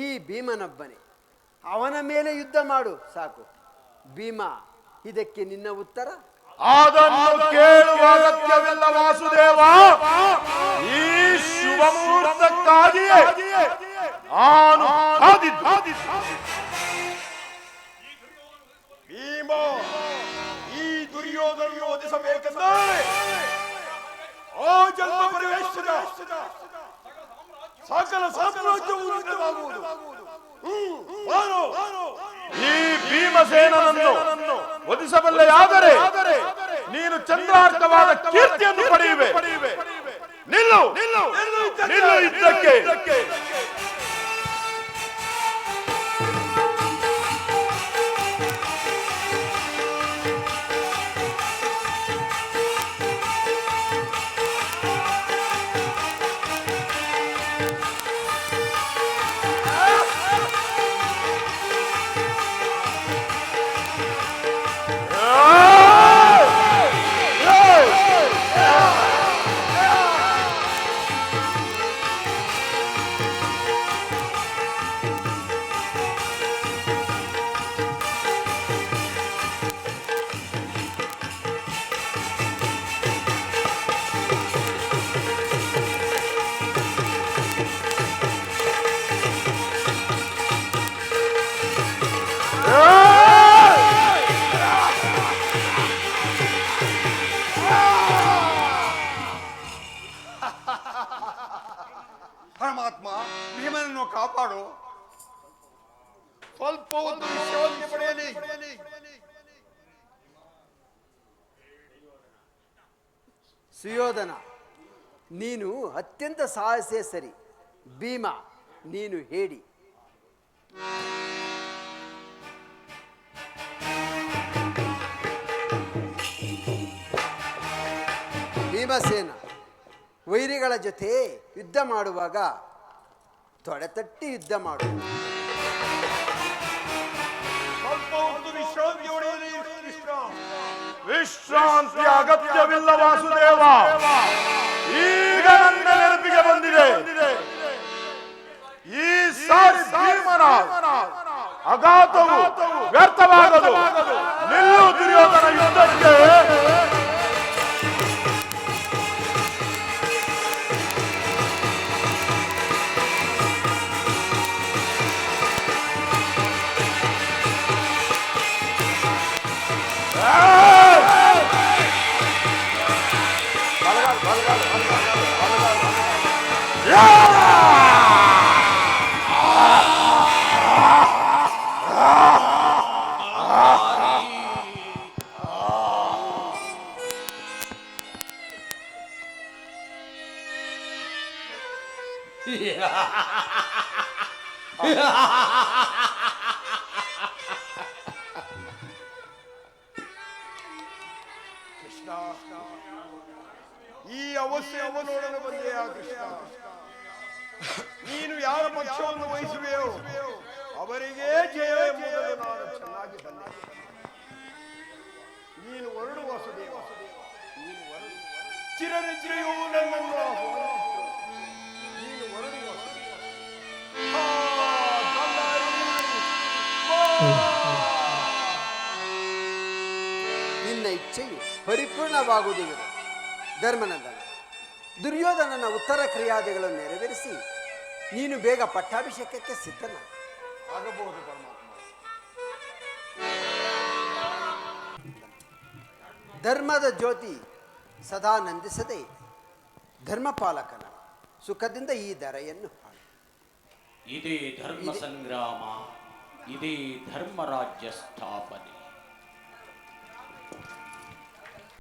ಈ ಭೀಮನೊಬ್ಬನೇ. ಅವನ ಮೇಲೆ ಯುದ್ಧ ಮಾಡು ಸಾಕು. ಭೀಮ, ಇದಕ್ಕೆ ನಿನ್ನ ಉತ್ತರ? ಅದನ್ನು ಕೇಳುವ ಅಗತ್ಯವಿಲ್ಲ ವಾಸುದೇವ. ಈ ಶುಭ ಮುಹೂರ್ತಕ್ಕಾಗಿಯೇ ನಾನು ಕಾದಿದ್ದು. ಭೀಮ, ಈ ದುರ್ಯೋಧನ ಓದಿಸಬೇಕೆಂದರೆ ಆ ಜನ್ಮ ಪ್ರವೇಶಿಸಿದ ಸಕಲ ಸಾಮ್ರಾಜ್ಯವು ನಿನ್ನದಾಗುವುದು. ಈ ಭೀಮಸೇನನನ್ನು ವಧಿಸಬಲ್ಲೆಯಾದರೆ ನೀನು ಚಂದ್ರಾರ್ಥವಾದ ಕೀರ್ತಿಯನ್ನು ಪಡೆಯುವೆ. ನಿಲ್ಲು, ನಿಲ್ಲು ಯುದ್ಧಕ್ಕೆ. ಪರಮಾತ್ಮ, ಭೀಮನನ್ನು ಕಾಪಾಡು. ಸ್ವಲ್ಪ ಹೊತ್ತು ವಿಶ್ರಾಂತಿ ಪಡೆಯಲಿ. ಸುಯೋಧನ, ನೀನು ಅತ್ಯಂತ ಸಾಹಸೇ ಸರಿ. ಭೀಮ, ನೀನು ಹೇಡಿ. ಭೀಮಸೇನ ವೈರಿಗಳ ಜೊತೆ ಯುದ್ಧ ಮಾಡುವಾಗ ತೊಡೆತಟ್ಟಿ ಯುದ್ಧ ಮಾಡು. ಸ್ವಲ್ಪ ಹೊತ್ತು ವಿಶ್ರಾಂತಿ ಹೊಡೆಯಲಿ ಕೃಷ್ಣ. ವಿಶ್ರಾಂತಿ ಅಗತ್ಯವಿಲ್ಲ ವಾಸುದೇವ. ಈಗ ನನ್ನ ನೆನಪಿಗೆ ಬಂದಿದೆ, ಈ ಸಾರಿ ಭೀಮನ ಅಘಾತವು ವ್ಯರ್ಥವಾಗದು. ನಿಲ್ಲು ದುರ್ಯೋಧನ ಯುದ್ಧಕ್ಕೆ. ಕೃಷ್ಣ, ಈ ಅವಸ್ಥೆಯನ್ನು ನೋಡಲು ಬಂದೆಯಾ ಕೃಷ್ಣ? ನೀನು ಯಾರ ಪಕ್ಷವನ್ನು ವಹಿಸುವೆಯೋ ಅವರಿಗೆ ಜಯ ಎಂಬುದನ್ನು ನಾನು ಚೆನ್ನಾಗಿ ಬಲ್ಲೆ. ನೀನು ಹೊರಡು ವಾಸುದೇವ, ನೀನು ಹೊರಡು. ಚಿರನಿದ್ರೆಯೂ ನನ್ನನ್ನು ಆಹ್ವಾನಿಸಿತು. ನೀನು ಹೊರಡು ವಾಸುದೇವ. ಆ, ಕಂದಾರಿ. ನಿನ್ನ ಇಚ್ಛೆಯು ಪರಿಪೂರ್ಣವಾಗುವುದಿಲ್ಲ ಧರ್ಮನಂದನ. ದುರ್ಯೋಧನನ ಉತ್ತರ ಕ್ರಿಯಾದಿಗಳನ್ನು ನೆರವೇರಿಸಿ ನೀನು ಬೇಗ ಪಟ್ಟಾಭಿಷೇಕಕ್ಕೆ ಸಿದ್ಧನ ಆಗಬಹುದು ಪರಮಾತ್ಮ. ಧರ್ಮದ ಜ್ಯೋತಿ ಸದಾ ನಂದಿಸದೆ ಧರ್ಮಪಾಲಕನ ಸುಖದಿಂದ ಈ ಧರೆಯನ್ನು ಹಾಳು. ಇದೇ ಧರ್ಮ ಸಂಗ್ರಾಮ, ಇದೇ ಧರ್ಮರಾಜ್ಯ ಸ್ಥಾಪನೆ.